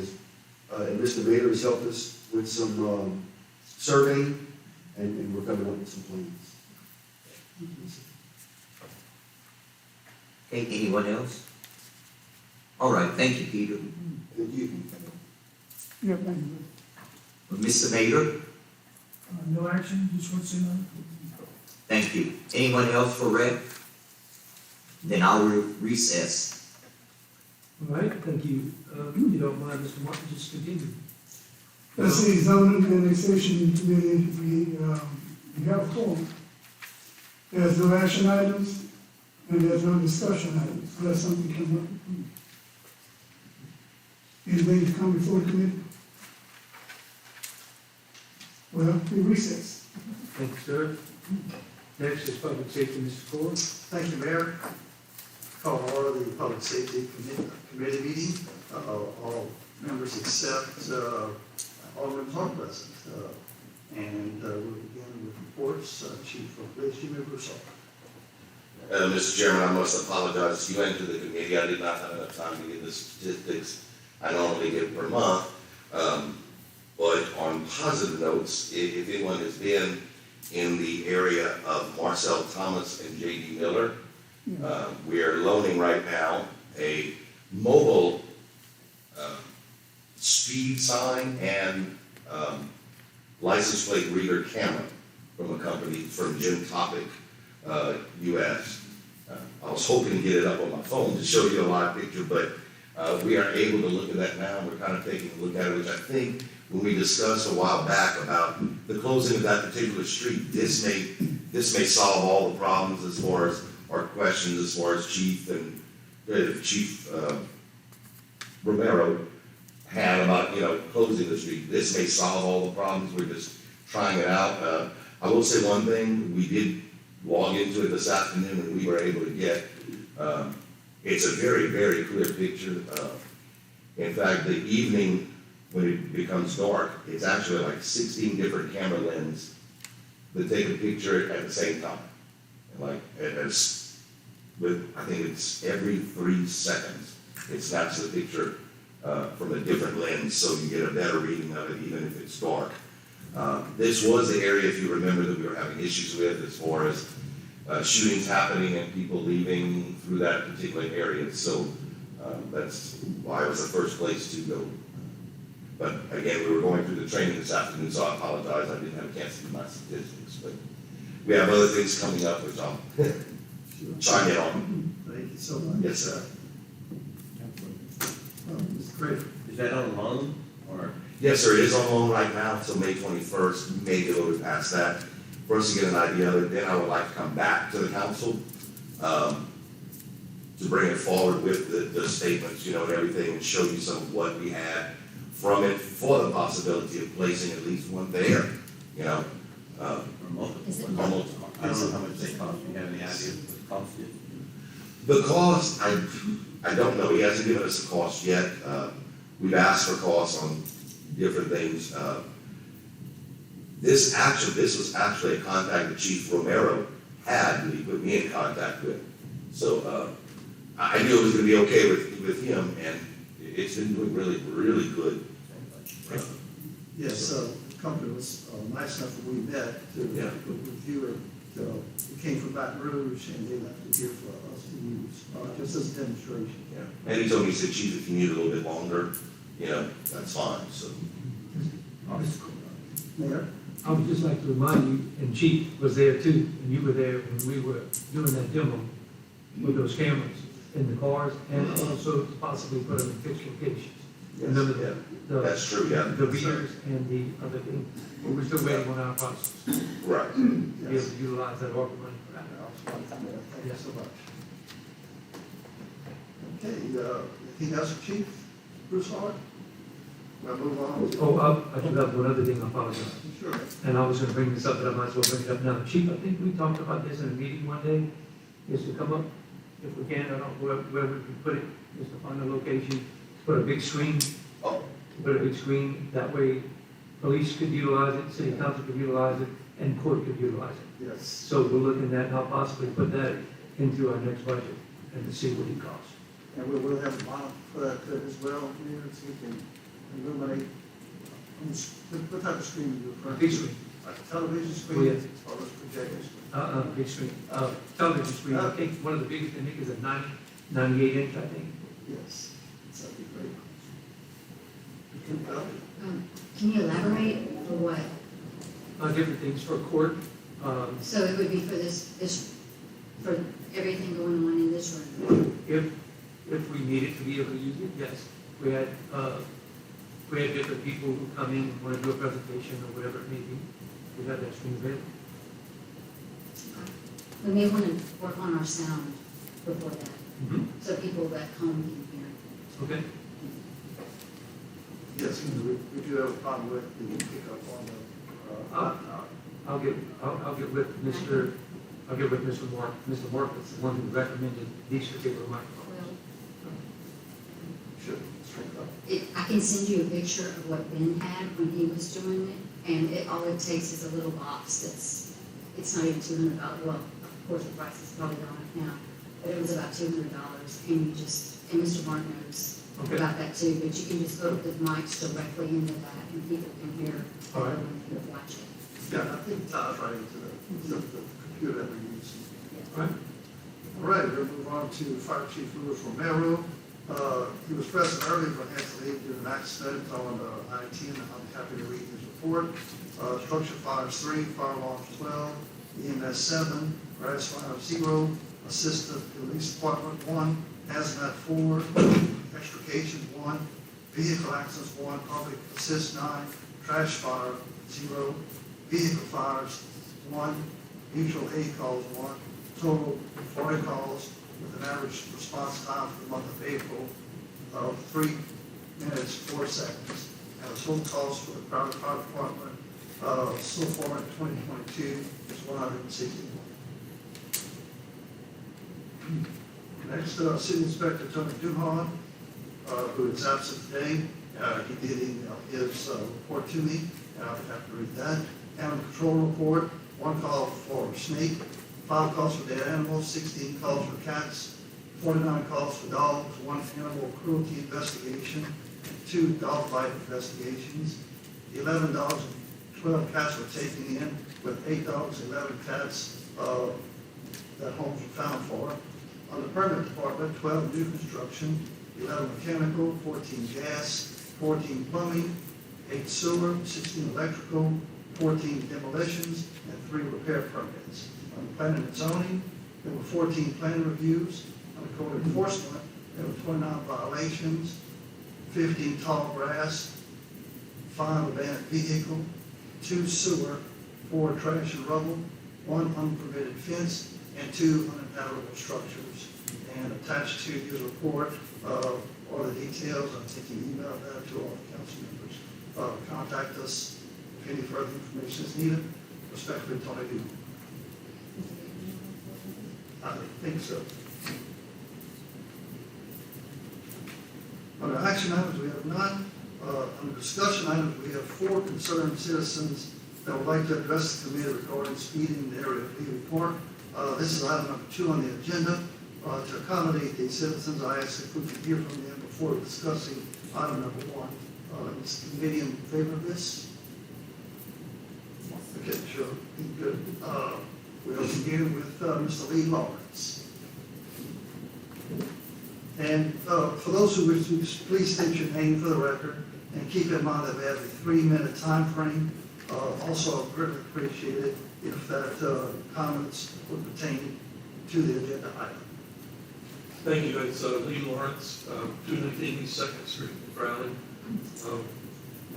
Mr. Vader has helped us with some, surveying, and we're coming up with some plans. Okay, anyone else? All right, thank you, Peter. Thank you. Yeah, thank you. Mr. Mayor? No action, just want to say no. Thank you. Anyone else for rec? Then I'll recess. All right, thank you. You don't mind, Mr. Martin, just continue. Let's see, zoning and annexation committee, we have a forum. There's no action items, and there's no discussion items, unless something comes up. Anything to come before the committee? Well, we recess. Thank you, sir. Next is public safety, Mr. Ford. Thank you, Mayor. Call to order the Public Safety Committee meeting. All members except Alderman Clark present. And we'll begin with reports. Chief of Police, Jimmy Broussard. Mr. Chairman, I must apologize to you and to the committee. I did not have enough time to get the statistics I normally get per month. But on positive notes, if anyone has been in the area of Marcel Thomas and J.D. Miller, we are loaning right now a mobile speed sign and license plate reader camera from a company, from Jim Topic, US. I was hoping to get it up on my phone to show you a live picture, but we are able to look at that now. We're kind of taking a look at it, which I think when we discussed a while back about the closing of that particular street, this may solve all the problems as far as our questions, as far as Chief Romero had about, closing the street. This may solve all the problems. We're just trying it out. I will say one thing, we did log into it this afternoon and we were able to get, it's a very, very clear picture. In fact, the evening, when it becomes dark, it's actually like 16 different camera lenses that take a picture at the same time. And I think it's every 3 seconds, it snaps the picture from a different lens, so you get a better reading of it, even if it's dark. This was the area, if you remember, that we were having issues with as far as shootings happening and people leaving through that particular area. So that's why it was the first place to go. But again, we were going through the training this afternoon, so I apologize. I didn't have a chance to do my statistics, but we have other things coming up, which I'll chime in on. Thank you so much. Yes, sir. Mr. Craig. Is that on loan or? Yes, sir. It is on loan right now until May 21st. We may be able to pass that. For us to get an idea of it, then I would like to come back to the council to bring it forward with the statements, and everything, and show you some of what we had from it for the possibility of placing at least one there, Or multiple. I don't know how much they cost. Do you have any idea what the cost is? The cost, I don't know. He hasn't given us a cost yet. We've asked for costs on different things. This was actually a contact that Chief Romero had, that he put me in contact with. So I knew it was going to be okay with him, and it's been doing really, really good. Yes, company was nice enough that we met to Yeah. review it. It came from Baton Rouge and they left it here for us to use, just as a demonstration. Yeah, and he told me, he said, Chief, if you need a little bit longer, you know, that's fine, so. Mayor? I would just like to remind you, and Chief was there too, and you were there when we were doing that demo with those cameras in the cars, and also to possibly put them in fixed locations. Remember That's true, yeah. the readers and the other thing, but we're still waiting on our process. Right. To be able to utilize that ARPA money for that. Thank you so much. Okay, anything else, Chief? Bruce Hart? We'll move on. Oh, I do have one other thing, I apologize. Sure. And I was gonna bring this up, but I might as well bring it up now. Chief, I think we talked about this in a meeting one day, is to come up, if we can, I don't know where we can put it, is to find a location, put a big screen. Oh. Put a big screen, that way police could utilize it, city council could utilize it, and court could utilize it. Yes. So we're looking at how possibly put that into our next budget and to see what it costs. And we'll have a monitor for that as well, here, so we can illuminate. What type of screen are you referring to? Big screen. Like a television screen? Oh, yes. Or a projector screen? Big screen, television screen, I think one of the biggest, I think, is a 98 inch, I think. Yes, that'd be great. Can you elaborate for what? Different things for court, So it would be for for everything going on in this room? if we needed to be able to use it, yes. We had different people who come in and want to do a presentation or whatever it may be. We have that screen available. We may want to work on our sound before that, Mm-hmm. so people at home can hear. Okay. Yes, we do have a problem with the pickup on the, I'll get with Mr. Mark. Mr. Mark is the one who recommended these particular microphones. should strength up. I can send you a picture of what Ben had when he was doing it, and all it takes is a little box it's not even $200, well, of course the price is probably on it now, but it was about $200, and Mr. Mark knows Okay. about that too, but you can just hook the mics directly into that, and people can hear All right. when you watch it. Yeah, I think it ties right into the computer that we're using. All right. All right, we'll move on to Fire Chief Louis Romero. He was present earlier for Anthony did an accident on I-10. I'm happy to read his report. Structure fires 3, fire alarms 12, EMS 7, grass fire 0, assistant police department 1, hazmat 4, extrication 1, vehicle accidents 1, public assist 9, trash fire 0, vehicle fires 1, mutual aid calls 1, total 40 calls with an average response time for the month of April of 3 minutes, 4 seconds. And the total cost for the Crowley Fire Department so far in 2022 is $161. Next, City Inspector Tony Duhan, who is absent today. He did email his report to me, and I'll have to read that. Animal control report, 1 call for snake, 5 calls for dead animals, 16 calls for cats, 49 calls for dogs, 1 animal cruelty investigation, and 2 dog bite investigations. 11 dogs and 12 cats were taken in, with 8 dogs and 11 cats that homes were found for. On the permit department, 12 new construction, 11 mechanical, 14 gas, 14 plumbing, 8 sewer, 16 electrical, 14 demolitions, and 3 repair permits. On planning and zoning, there were 14 plan reviews. On the code enforcement, there were 29 violations, 15 tall grass, 5 abandoned vehicle, 2 sewer, 4 trash and rubble, 1 unpermitted fence, and 2 uninhabitable structures. And attached to his report are the details. I think he emailed that to all the council members. Contact us if any further information is needed. Respectfully, Tony Duhan. I think so. Under action items, we have none. Under discussion items, we have 4 concerned citizens that would like to address the committee regarding speeding in the area of Levy Park. This is item number 2 on the agenda. To accommodate these citizens, I ask if we could hear from them before discussing item number 1. Is the committee in favor of this? Okay, sure, good. We'll begin with Mr. Lee Lawrence. And for those who wish to, please state your name for the record, and keep in mind that we have a 3-minute time frame. Also, greatly appreciated if that comments would pertain to the agenda item. Thank you. It's Lee Lawrence, 219 East 2nd Street in Crowley.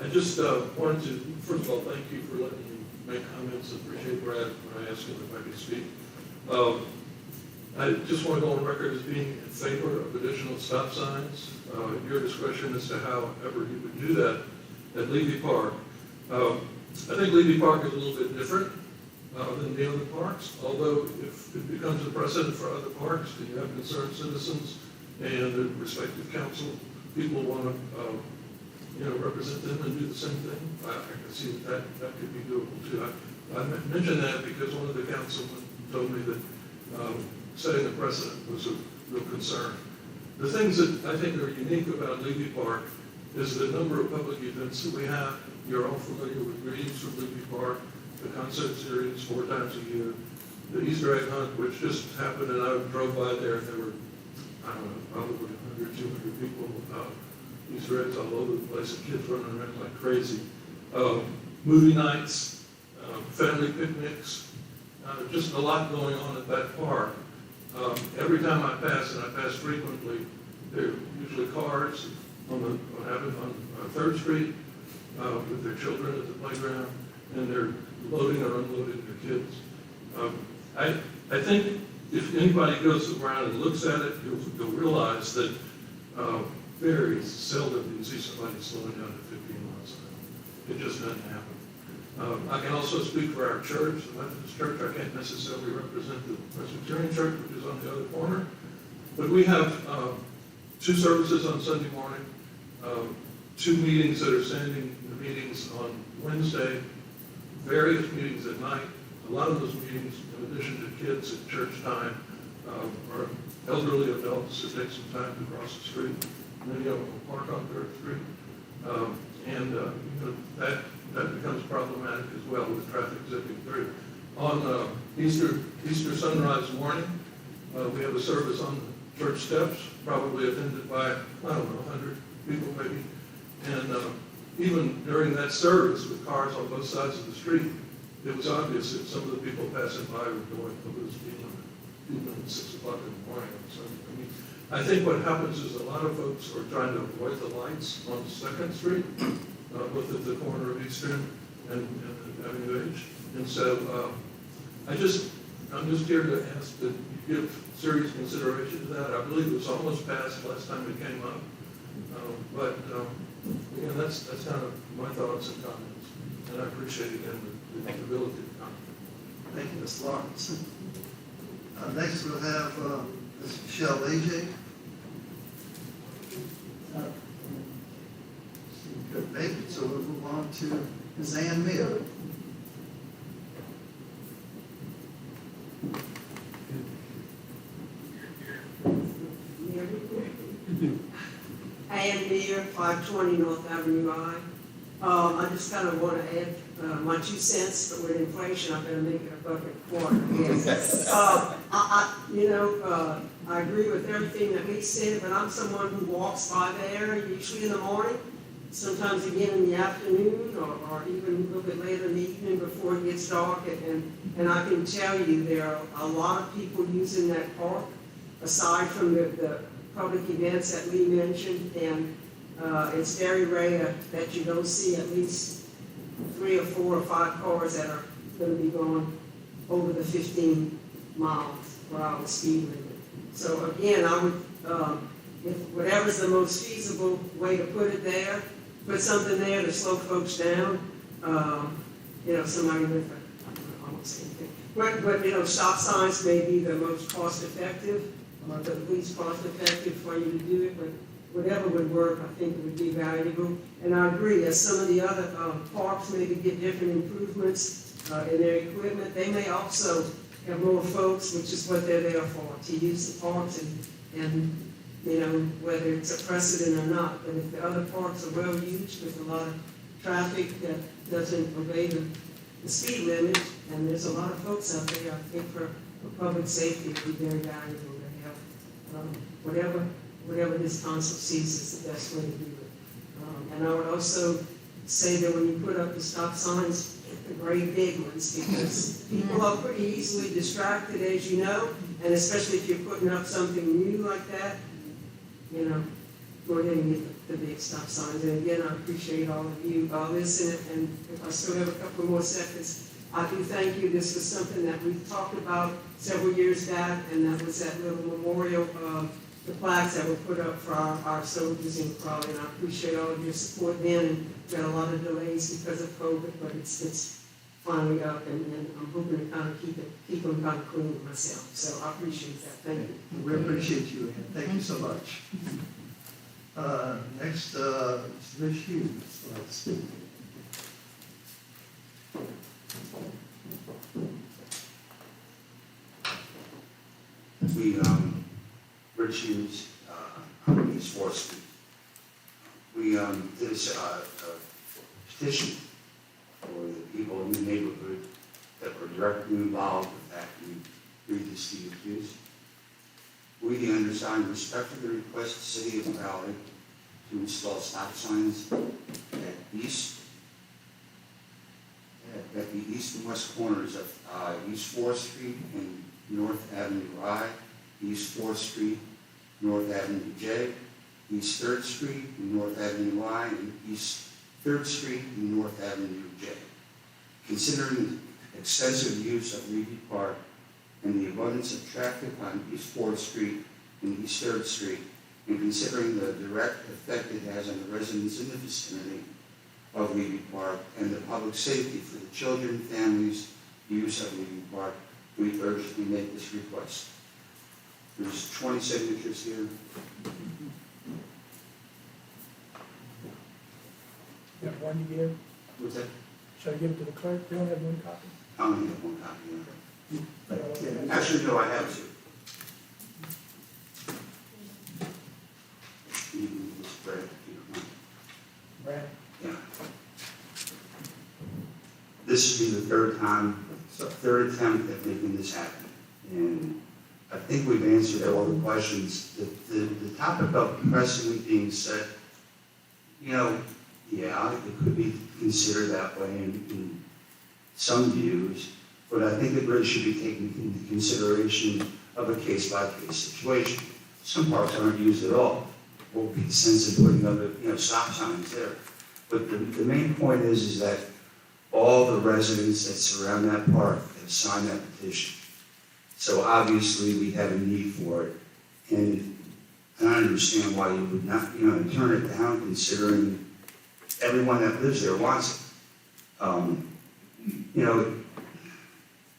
I just wanted to, first of all, thank you for letting me make comments. I appreciate Brad when I asked him if I could speak. I just want to go on record as being in favor of additional stop signs. Your discretion as to however you would do that at Levy Park. I think Levy Park is a little bit different than the other parks, although if it becomes a precedent for other parks, and you have concerned citizens and the respective council, people want to represent them and do the same thing, I can see that could be doable too. I mentioned that because one of the councilmen told me that setting a precedent was a real concern. The things that I think are unique about Levy Park is the number of public events that we have. You're all familiar with Greetings from Levy Park, the concert series 4 times a year, the Easter egg hunt, which just happened, and I drove by there, and there were, I don't know, probably 100, 200 people, Easter eggs all over the place, and kids running around like crazy. Movie nights, family picnics, just a lot going on at that park. Every time I pass, and I pass frequently, there are usually cars on 3rd Street with their children at the playground, and they're loading or unloading their kids. I think if anybody goes around and looks at it, you'll realize that very seldom do you see somebody slowing down to 15 miles an hour. It just doesn't happen. I can also speak for our church, the Methodist Church. I can't necessarily represent the Presbyterian Church, which is on the other corner. But we have 2 services on Sunday morning, 2 meetings that are standing meetings on Wednesday, various meetings at night. A lot of those meetings, in addition to kids at church time, are elderly adults that take some time to cross the street. Many of them will park on 3rd Street. That becomes problematic as well with traffic zipping through. On Easter sunrise morning, we have a service on the church steps, probably attended by, I don't know, 100 people maybe. And even during that service with cars on both sides of the street, it was obvious that some of the people passing by were going over the speed limit, even at 6 o'clock in the morning. So, I think what happens is a lot of folks are trying to avoid the lights on 2nd Street, both at the corner of Eastern and Avenue H. And so I'm just here to ask that you give serious consideration to that. I believe it was almost passed last time it came up. But again, that's kind of my thoughts and comments. And I appreciate again the ability to comment. Thank you, Mr. Lawrence. Next, we'll have Ms. Michelle Leger. Good, thank you. So we'll move on to Ms. Ann Mill. I am Mayor, 520 North Avenue I. I just kind of want to add my 2 cents, but with inflation, I'm going to make it $1.25. Yes. I agree with everything that Lee said, but I'm someone who walks by there, usually in the morning, sometimes again in the afternoon, or even a little bit later in the evening before it gets dark. And I can tell you there are a lot of people using that park, aside from the public events that we mentioned, and it's very rare that you don't see at least 3 or 4 or 5 cars that are going to be going over the 15 miles per hour speed limit. So again, I would, if whatever's the most feasible way to put it there, put something there to slow folks down. Somebody with I won't say anything. But stop signs may be the most cost effective, the least cost effective for you to do it, but whatever would work, I think it would be valuable. And I agree, as some of the other parks maybe get different improvements in their equipment, they may also have more folks, which is what they're there for, to use the parks and whether it's a precedent or not. But if the other parks are well used with a lot of traffic that doesn't obey the the speed limit, and there's a lot of folks out there, I think for public safety, it would be very valuable to have, whatever this council sees is the best way to do it. And I would also say that when you put up the stop signs, get the great big ones, because people are pretty easily distracted, as you know, and especially if you're putting up something new like that, you know, go ahead and get the big stop signs. And again, I appreciate all of you listening, and if I still have a couple more seconds, I do thank you. This was something that we talked about several years back, and that was that little memorial, the plaques that were put up for our soldiers in Crowley, and I appreciate all of your support then, and we had a lot of delays because of COVID, but it's finally up, and I'm hoping to kind of keep them kind of clean myself, so I appreciate that. Thank you. We appreciate you, and thank you so much. Next, Ms. Hughes, let's speak. We, Rich Hughes, East 4th Street. We did a petition for the people in the neighborhood that were directly involved with that. We read this to you, please. We, the undersigned, respectfully request the city of Crowley to install stop signs at the east and west corners of East 4th Street and North Avenue I, East 4th Street, North Avenue J, East 3rd Street and North Avenue Y, and East 3rd Street and North Avenue J. Considering the extensive use of Levy Park and the abundance of traffic on East 4th Street and East 3rd Street, and considering the direct effect it has on the residents in the vicinity of Levy Park and the public safety for the children, families, use of Levy Park, we urgently make this request. There's 20 signatures here. You have one to give? What's that? Should I give it to the clerk? You don't have one copy? I only have one copy. Yeah. Actually, no, I have two. Brad? Yeah. This will be the third attempt at making this happen. And I think we've answered all the questions. The topic of precedent being set, you know, yeah, it could be considered that way in some views, but I think it really should be taken into consideration of a case-by-case situation. Some parks aren't used at all. What would be the sense of putting other, stop signs there? But the main point is that all the residents that surround that park have signed that petition. So obviously we have a need for it. And I understand why you would not, turn it down considering everyone that lives there wants it.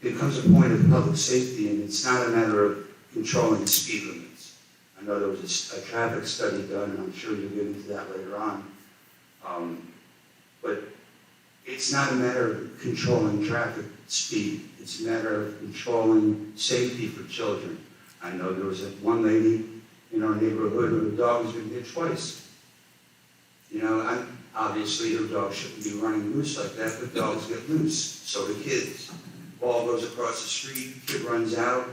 It becomes a point of public safety, and it's not a matter of controlling the speed limits. I know there was a traffic study done, and I'm sure you'll get into that later on. But it's not a matter of controlling traffic speed. It's a matter of controlling safety for children. I know there was one lady in our neighborhood who the dog has been hit twice. Obviously her dog shouldn't be running loose like that, but dogs get loose, so do kids. Ball goes across the street, kid runs out,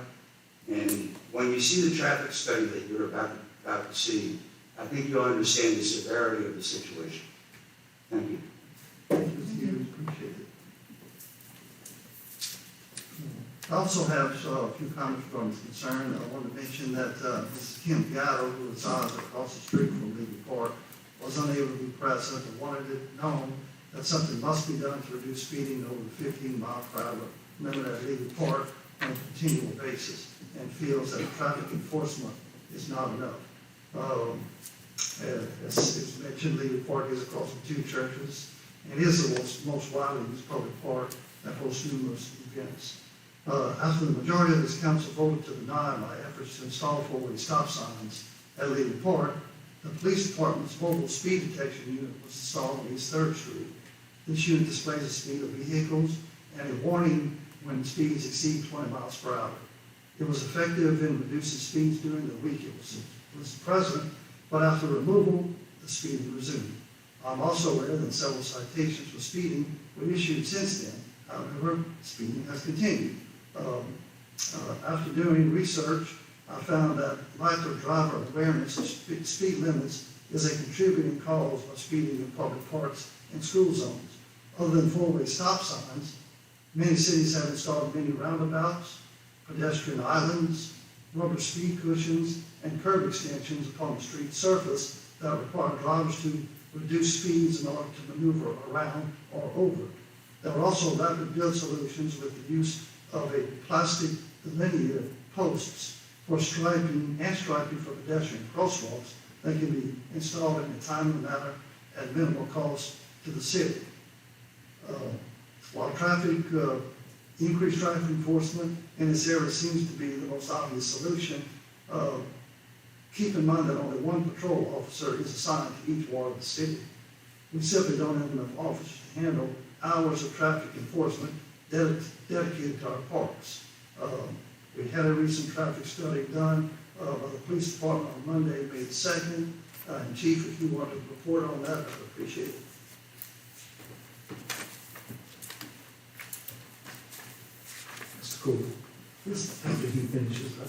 and when you see the traffic study that you're about to see, I think you'll understand the severity of the situation. Thank you. Thank you, Mr. Hughes, appreciate it. I also have a few comments from his concern. I want to mention that Mrs. Kim Gatto, who resides across the street from Levy Park, was unable to be present and wanted it known that something must be done to reduce speeding over the 15-mile-per-hour limit at Levy Park on a continual basis, and feels that traffic enforcement is not enough. As mentioned, Levy Park is across from two churches and is the most widely used public park that hosts numerous events. After the majority of this council voted to deny my efforts to install four-way stop signs at Levy Park, the police department's mobile speed detection unit was installed on East 3rd Street. This unit displays the speed of vehicles and a warning when speeds exceed 20 miles per hour. It was effective in reducing speeds during the week it was present, but after removal, the speed resumed. I'm also aware that several citations for speeding were issued since then. However, speeding has continued. After doing research, I found that lack of driver awareness of speed limits is a contributing cause of speeding in public parks and school zones. Other than four-way stop signs, many cities have installed many roundabouts, pedestrian islands, rubber speed cushions, and curb extensions upon the street surface that require drivers to reduce speeds in order to maneuver around or over. There are also rapid build solutions with the use of a plastic delineator posts for striping for pedestrian crosswalks that can be installed in a timely manner at minimal cost to the city. While increased traffic enforcement in this area seems to be the most obvious solution, keep in mind that only one patrol officer is assigned to each ward of the city. We simply don't have enough officers to handle hours of traffic enforcement dedicated to our parks. We had a recent traffic study done by the police department on Monday, May 2nd. And Chief, if you want to report on that, I'd appreciate it. Mr. Cool. Yes, After he finishes up.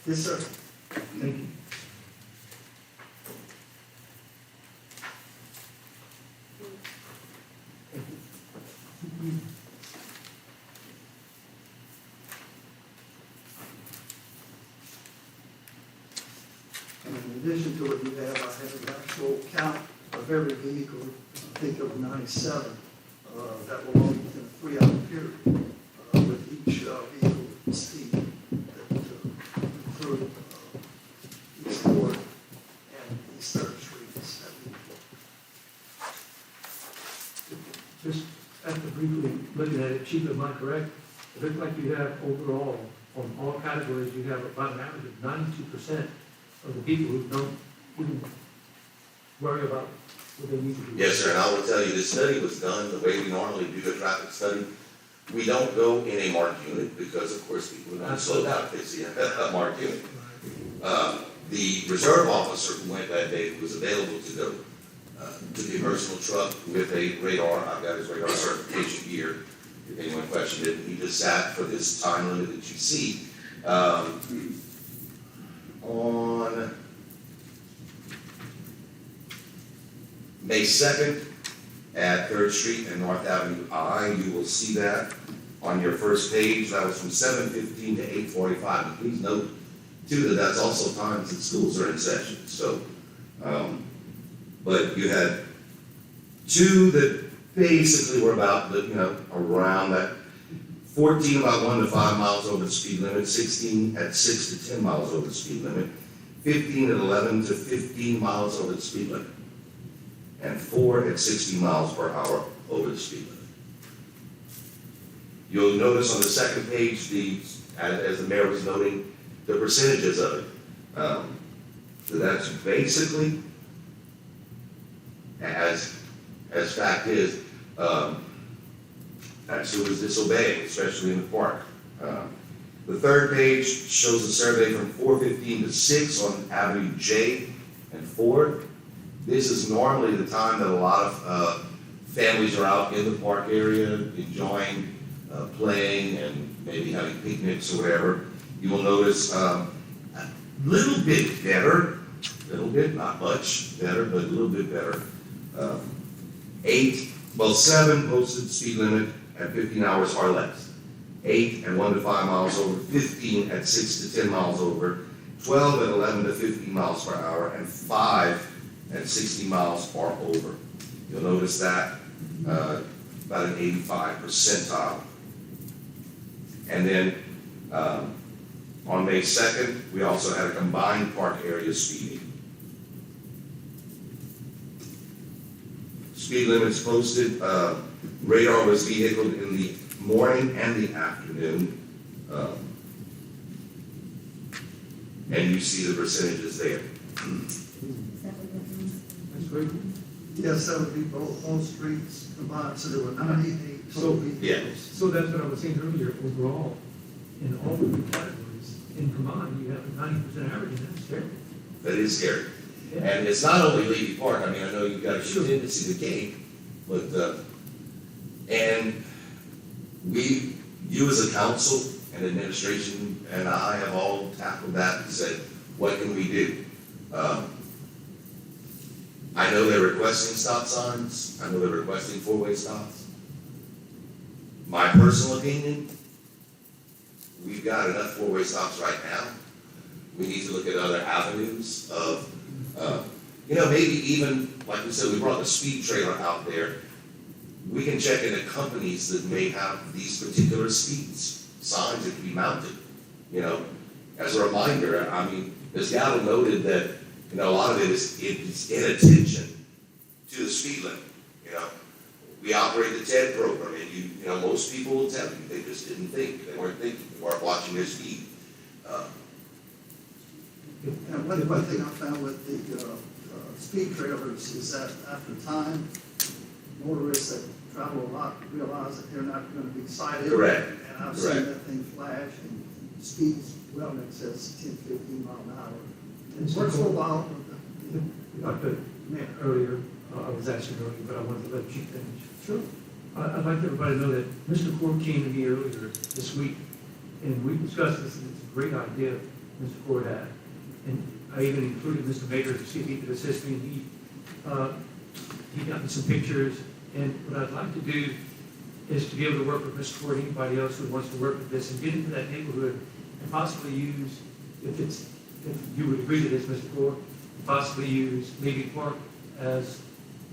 yes, sir. Thank you. And in addition to what you have, I have an actual count of every vehicle, I think of 97, that were all within a 3-hour period, with each vehicle speed that through East Ward and East 3rd Streets. Just after briefly looking at it, Chief, am I correct? It looks like you have overall, on all categories, you have about an average of 92% of the people who don't even worry about what they need to do. Yes, sir, and I will tell you, this study was done the way we normally do a traffic study. We don't go in a marked unit because, of course, people don't slow down if they see a marked unit. The reserve officer who went that day was available to go to the personal truck with a radar. I've got his radar certification gear. If anyone questioned it, he just sat for this time limit that you see. On May 2nd at 3rd Street and North Avenue I, you will see that on your first page. That was from 7:15 to 8:45. And please note, too, that that's also times that schools are in session. So, but you had two that basically were about, around that 14 about 1 to 5 miles over the speed limit, 16 at 6 to 10 miles over the speed limit, 15 at 11 to 15 miles over the speed limit, and 4 at 60 miles per hour over the speed limit. You'll notice on the second page, as the mayor was noting, the percentages of it. So that's basically, as fact is, that's who was disobeying, especially in the park. The third page shows a survey from 4:15 to 6 on Avenue J and 4. This is normally the time that a lot of families are out in the park area enjoying playing and maybe having picnics or whatever. You will notice a little bit better, not much better, but a little bit better. 7 posted speed limit at 15 hours or less. 8 at 1 to 5 miles over, 15 at 6 to 10 miles over, 12 at 11 to 15 miles per hour, and 5 at 60 miles or over. You'll notice that about an 85 percentile. And then on May 2nd, we also had a combined park area speeding. Speed limits posted, radar was vehicled in the morning and the afternoon. And you see the percentages there. That's great. Yes, that would be both streets combined, so there were 98 total vehicles. Yeah. So that's what I was saying earlier, overall, in all of the categories, in combined, you have a 90% average, and that's scary. That is scary. Yeah. And it's not only Levy Park, I mean, I know you've got to shoot in to see the game, but, and you as a council and administration and I have all tackled that and said, what can we do? I know they're requesting stop signs, I know they're requesting four-way stops. My personal opinion, we've got enough four-way stops right now. We need to look at other avenues of, maybe even, like we said, we brought the speed trailer out there. We can check into companies that may have these particular speeds, signs that can be mounted. As a reminder, I mean, Ms. Gallo noted that, a lot of it is inattention to the speed limit. We operate the TED program, and most people will tell you, they just didn't think, they weren't thinking, they weren't watching their speed. And one thing I found with the speed trailers is that after time, motorists that travel a lot realize that they're not going to be cited. Correct. And I've seen that thing flash and speeds well in excess of 10, 15 mile an hour. And it works for a while. Earlier, I was asking earlier, but I wanted to let you finish. Sure. I'd like everybody to know that Mr. Cord came to me earlier this week, and we discussed this, and it's a great idea Mr. Cord had. And I even included Mr. Maker to see if he could assist me, and he got me some pictures. And what I'd like to do is to be able to work with Mr. Cord, anybody else who wants to work with this, and get into that neighborhood and possibly use, if you would agree to this, Mr. Cord, possibly use Levy Park as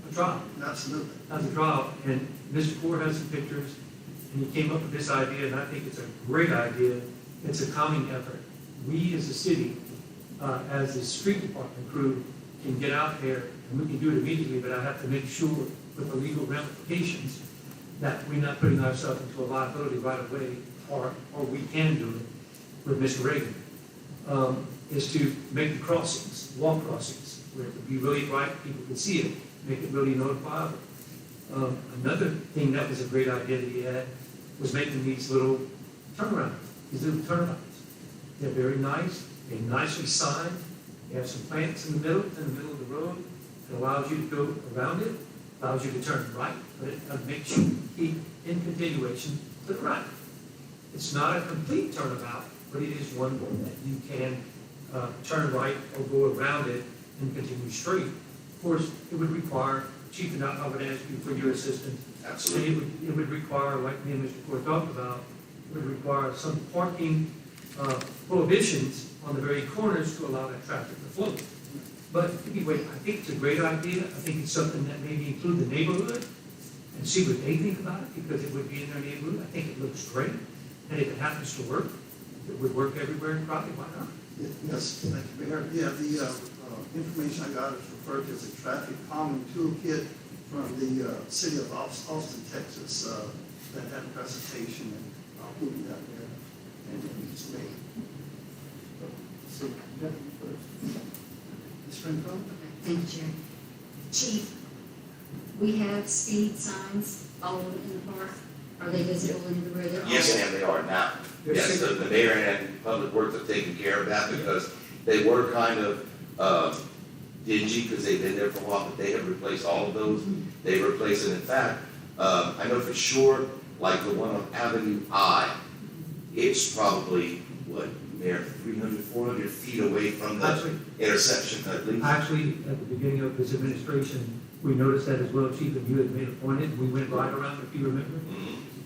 a trial. Absolutely. As a trial. And Mr. Cord has some pictures, and he came up with this idea, and I think it's a great idea. It's a calming effort. We as a city, as the street department crew, can get out there, and we can do it immediately, but I have to make sure with the legal ramifications that we're not putting ourselves into a liability right away, or we can do it with Mr. Reagan, is to make the crossings, walk crossings, where it would be really bright, people can see it, make it really notifiable. Another thing that was a great idea that he had was making these little turnarounds, these little turnouts. They're very nice, they're nicely signed, they have some plants in the middle of the road. It allows you to go around it, allows you to turn right, but it makes you keep in continuation to the right. It's not a complete turnabout, but it is one that you can turn right or go around it and continue straight. Of course, it would require, Chief, and I would ask you for your assistance. Absolutely. And it would require, like me and Mr. Cord talked about, it would require some parking prohibitions on the very corners to allow that traffic to flow. But anyway, I think it's a great idea. I think it's something that maybe include the neighborhood and see what they think about it, because it would be in their neighborhood. I think it looks great. And if it happens to work, it would work everywhere in Crowley, why not? Yes, thank you, Mayor. Yeah, the information I got is referred to as a traffic calming toolkit from the city of Austin, Texas, that had a presentation, and I'll put it out there. And it's made. So, Ms. Renfro? Thank you, Chair. Chief, we have speed signs all over in the park. Are they visible anywhere? They're all- Yes, ma'am, they are now. Yes, the mayor and Public Works have taken care of that, because they were kind of dingy because they've been there for a while, but they have replaced all of those. They replaced it. In fact, I know for sure, like the one on Avenue I, it's probably, Mayor, 300, 400 feet away from the intersection at least. Actually, at the beginning of this administration, we noticed that as well, Chief, and you had made a point, and we went right around, if you remember.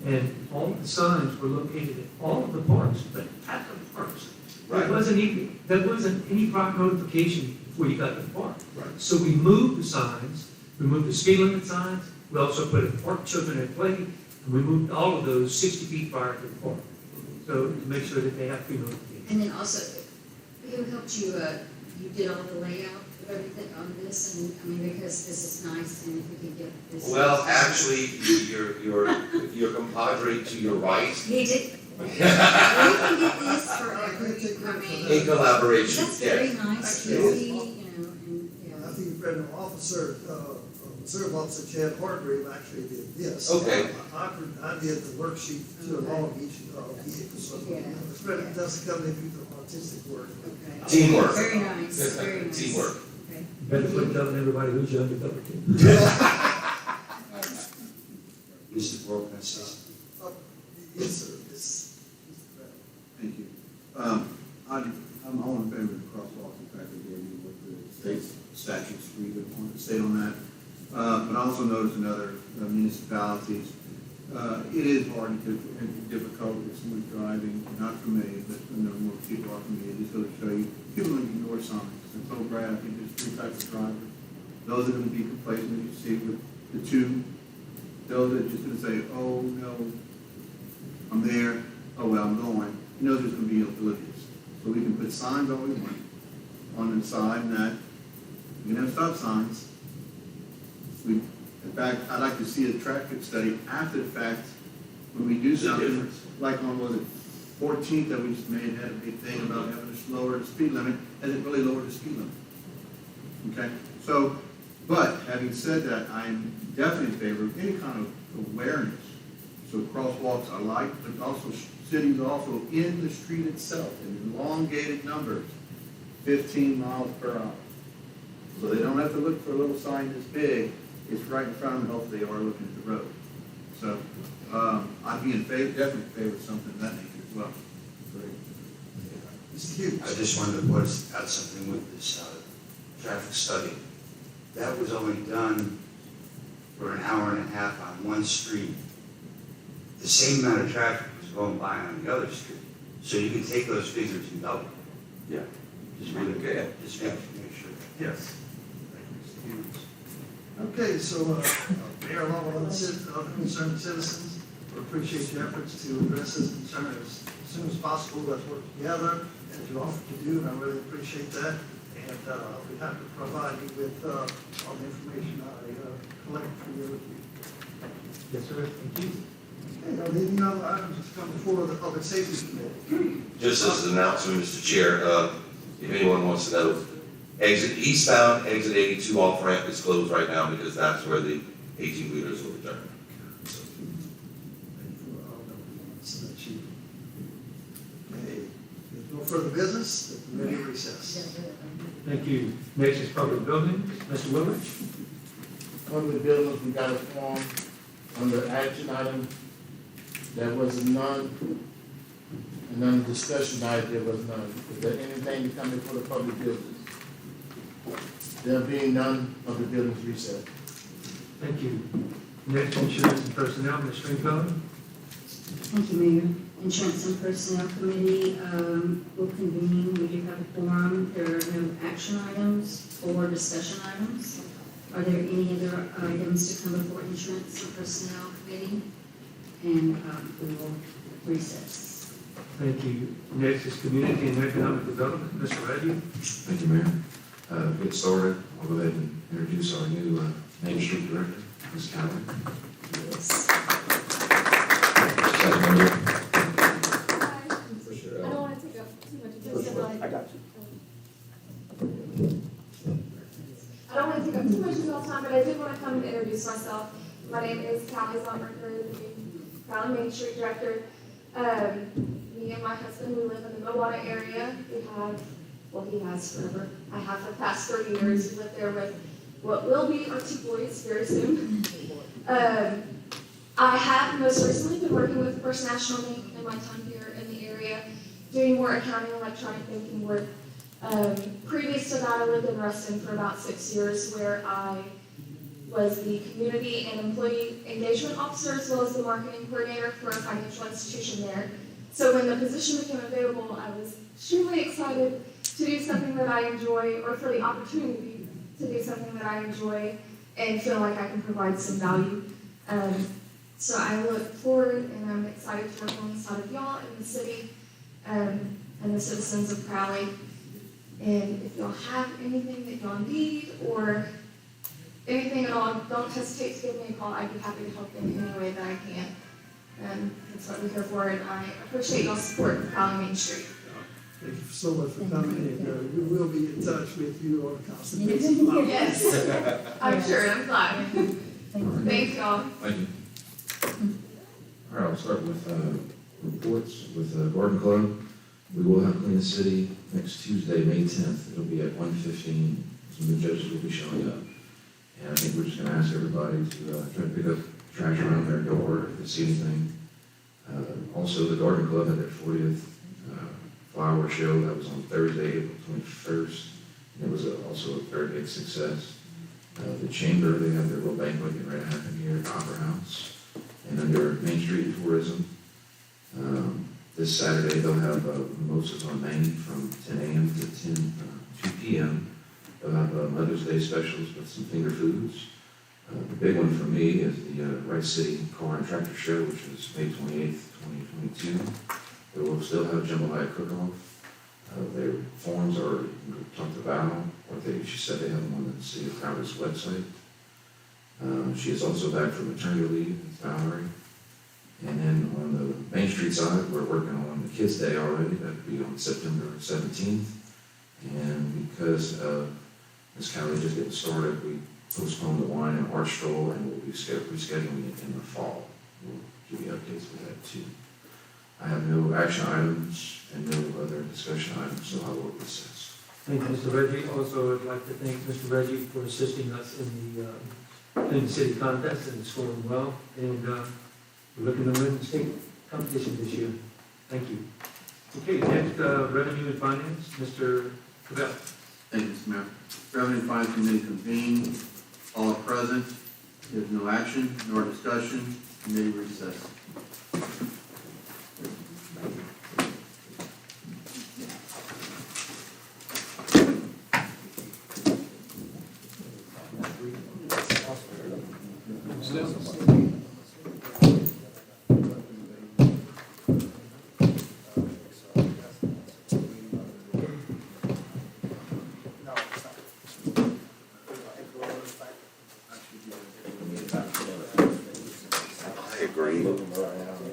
And all of the signs were located at all of the parks, but at the parks. Right. There wasn't any proper notification before you got to the park. Right. So we moved the signs, we moved the speed limit signs, we also put in park children at play, and we moved all of those 60 feet prior to the park. So to make sure that they have pre-notification. And then also, who helped you, you did all the layout of everything on this, and, I mean, because this is nice, and if we could get this. Well, actually, your compadre to your right. He did. We can get this for every, In collaboration, that's yeah. very nice, easy, you know, and, yeah. I think Federal Officer, Reserve Officer Chad Hargrave actually did this. Okay. I did the worksheet to along each vehicle, so the credit doesn't come in through the artistic work. Okay. Teamwork. Very nice, very nice. Teamwork. Okay. Better quit telling everybody who's your undercover kid. Mr. Broke, can I say something? I'm all in favor of the crosswalks, in fact, I gave you what the state statutes we would want to state on that. But I also noticed in other municipalities, it is hard and difficult if someone's driving, not for me, but I know more people are for me, it just goes to show you, people don't ignore signs. And so, Brad, I think there's 3 types of drivers. Those are going to be complacent, as you see with the 2. Those that are just going to say, oh, no, I'm there, oh, well, I'm going. You know, there's going to be oblivious. So we can put signs all we want on the side, and that we can have stop signs. In fact, I'd like to see a traffic study after the fact when we do something, like on, was it 14th that we just made, had a big thing about having to lower the speed limit, and it really lowered the speed limit. Okay, so, but having said that, I'm definitely in favor of any kind of awareness. So crosswalks I like, but also cities also in the street itself, in elongated numbers, 15 miles per hour. So they don't have to look for a little sign this big, it's right in front of them, hopefully they are looking at the road. So, I'd be in favor, definitely in favor of something of that nature as well. Great. Mr. Hughes? I just wanted to point out something with this traffic study. That was only done for an hour and a half on one street. The same amount of traffic was going by on the other street. So you can take those figures and double. Yeah. Just make sure. Yes. Okay, so, Mayor, along with other concerned citizens, we appreciate your efforts to address this concern as soon as possible. Let's work together, as you offer to do, and I really appreciate that. And I'll be happy to provide you with all the information I collect for your review. Yes, sir, thank you. Okay, are there any other items that come before the Public Safety Committee? Just as an announcement, Mr. Chair, if anyone wants to know, eastbound, exit 82 off ramp is closed right now because that's where the 18-wheelers will return. So, Thank you for all that, so that you. Okay, if there's no further business, the committee recess. Thank you. Next is public buildings, Mr. Woodward. Under the buildings, we got a form, under action item, there was none, and under discussion item, there was none. Is there anything to come before the public buildings? There being none, public buildings recessed. Thank you. Next, insurance and personnel, Ms. Stringfellow. Thank you, Mayor. Insurance and Personnel Committee will convene. We do have a forum. There are no action items or discussion items. Are there any other items to come before Insurance and Personnel Committee? And we will recess. Thank you. Next is community and economic development, Mr. Reddy. Thank you, Mayor. Get started, I'll go ahead and introduce our new Main Street Director, Ms. Crowley. Yes. I don't want to take up too much of your time. I got you. I don't want to take up too much of your time, but I did want to come and introduce myself. My name is Callie Zomberger, the Crowley Main Street Director. Me and my husband, we live in the Milwaukee area. We have, well, he has forever. I have for the past 30 years. We live there with what will be our 2 boys very soon. I have most recently been working with First National Bank in my time here in the area, doing more accounting and electronic banking work. Previous to that, I lived in Ruston for about 6 years, where I was the community and employee engagement officer, as well as the marketing coordinator for a financial institution there. So when the position became available, I was extremely excited to do something that I enjoy, or for the opportunity to do something that I enjoy and feel like I can provide some value. So I look forward, and I'm excited to work alongside of y'all in the city and the citizens of Crowley. And if y'all have anything that y'all need or anything at all, don't hesitate to give me a call. I'd be happy to help in any way that I can. That's what we're here for, and I appreciate y'all's support for Crowley Main Street. Thank you so much for coming, and we will be in touch with you on a constant basis. Yes, I'm sure, I'm glad. Thank y'all. Thank you. All right, I'll start with reports with the Garden Club. We will have Clean the City next Tuesday, May 10th. It'll be at 1:15. Some new judges will be showing up. And I think we're just going to ask everybody to try to pick up trash around their door if they see anything. Also, the Garden Club had their 40th flower show. That was on Thursday, April 21st. And it was also a very big success. The Chamber, they have their little banquet getting ready to happen here at the Opera House. And under Main Street Tourism, this Saturday they'll have mimosas on Main from 10 a.m. to 2 p.m. They'll have Mother's Day specials with some finger foods. The big one for me is the Rice City Car and Tractor Show, which is May 28th, 2022. They will still have jambalaya cook-off. Their forms are, you can talk to Val, or she said they have them on the City of Crowley's website. She is also back from maternity leave, Valerie. And then on the Main Street side, we're working on the Kids Day already. That'll be on September 17th. And because Ms. Crowley just getting started, we postponed the wine and art stroll, and we'll be rescheduling it in the fall. We'll give you updates with that too. I have no action items and no other discussion items, so I will recess. Thank you, Mr. Reggie. Also, I'd like to thank Mr. Reggie for assisting us in the city contest and scoring well. And we're looking to win the state competition this year. Thank you. Okay, next, Revenue and Finance, Mr. Cabell. Thank you, Mr. Mayor. Revenue and Finance Committee convened, all are present. There's no action nor discussion. Committee recess.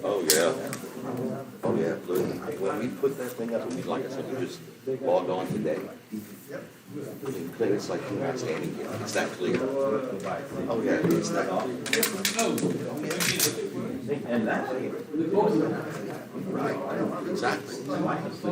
Oh, yeah. Oh, yeah, look, when we put that thing up, like I said, we just logged on today. And clear, it's like you're not standing here, it's that clear. Oh, yeah, it's that clear. And that. Right, exactly.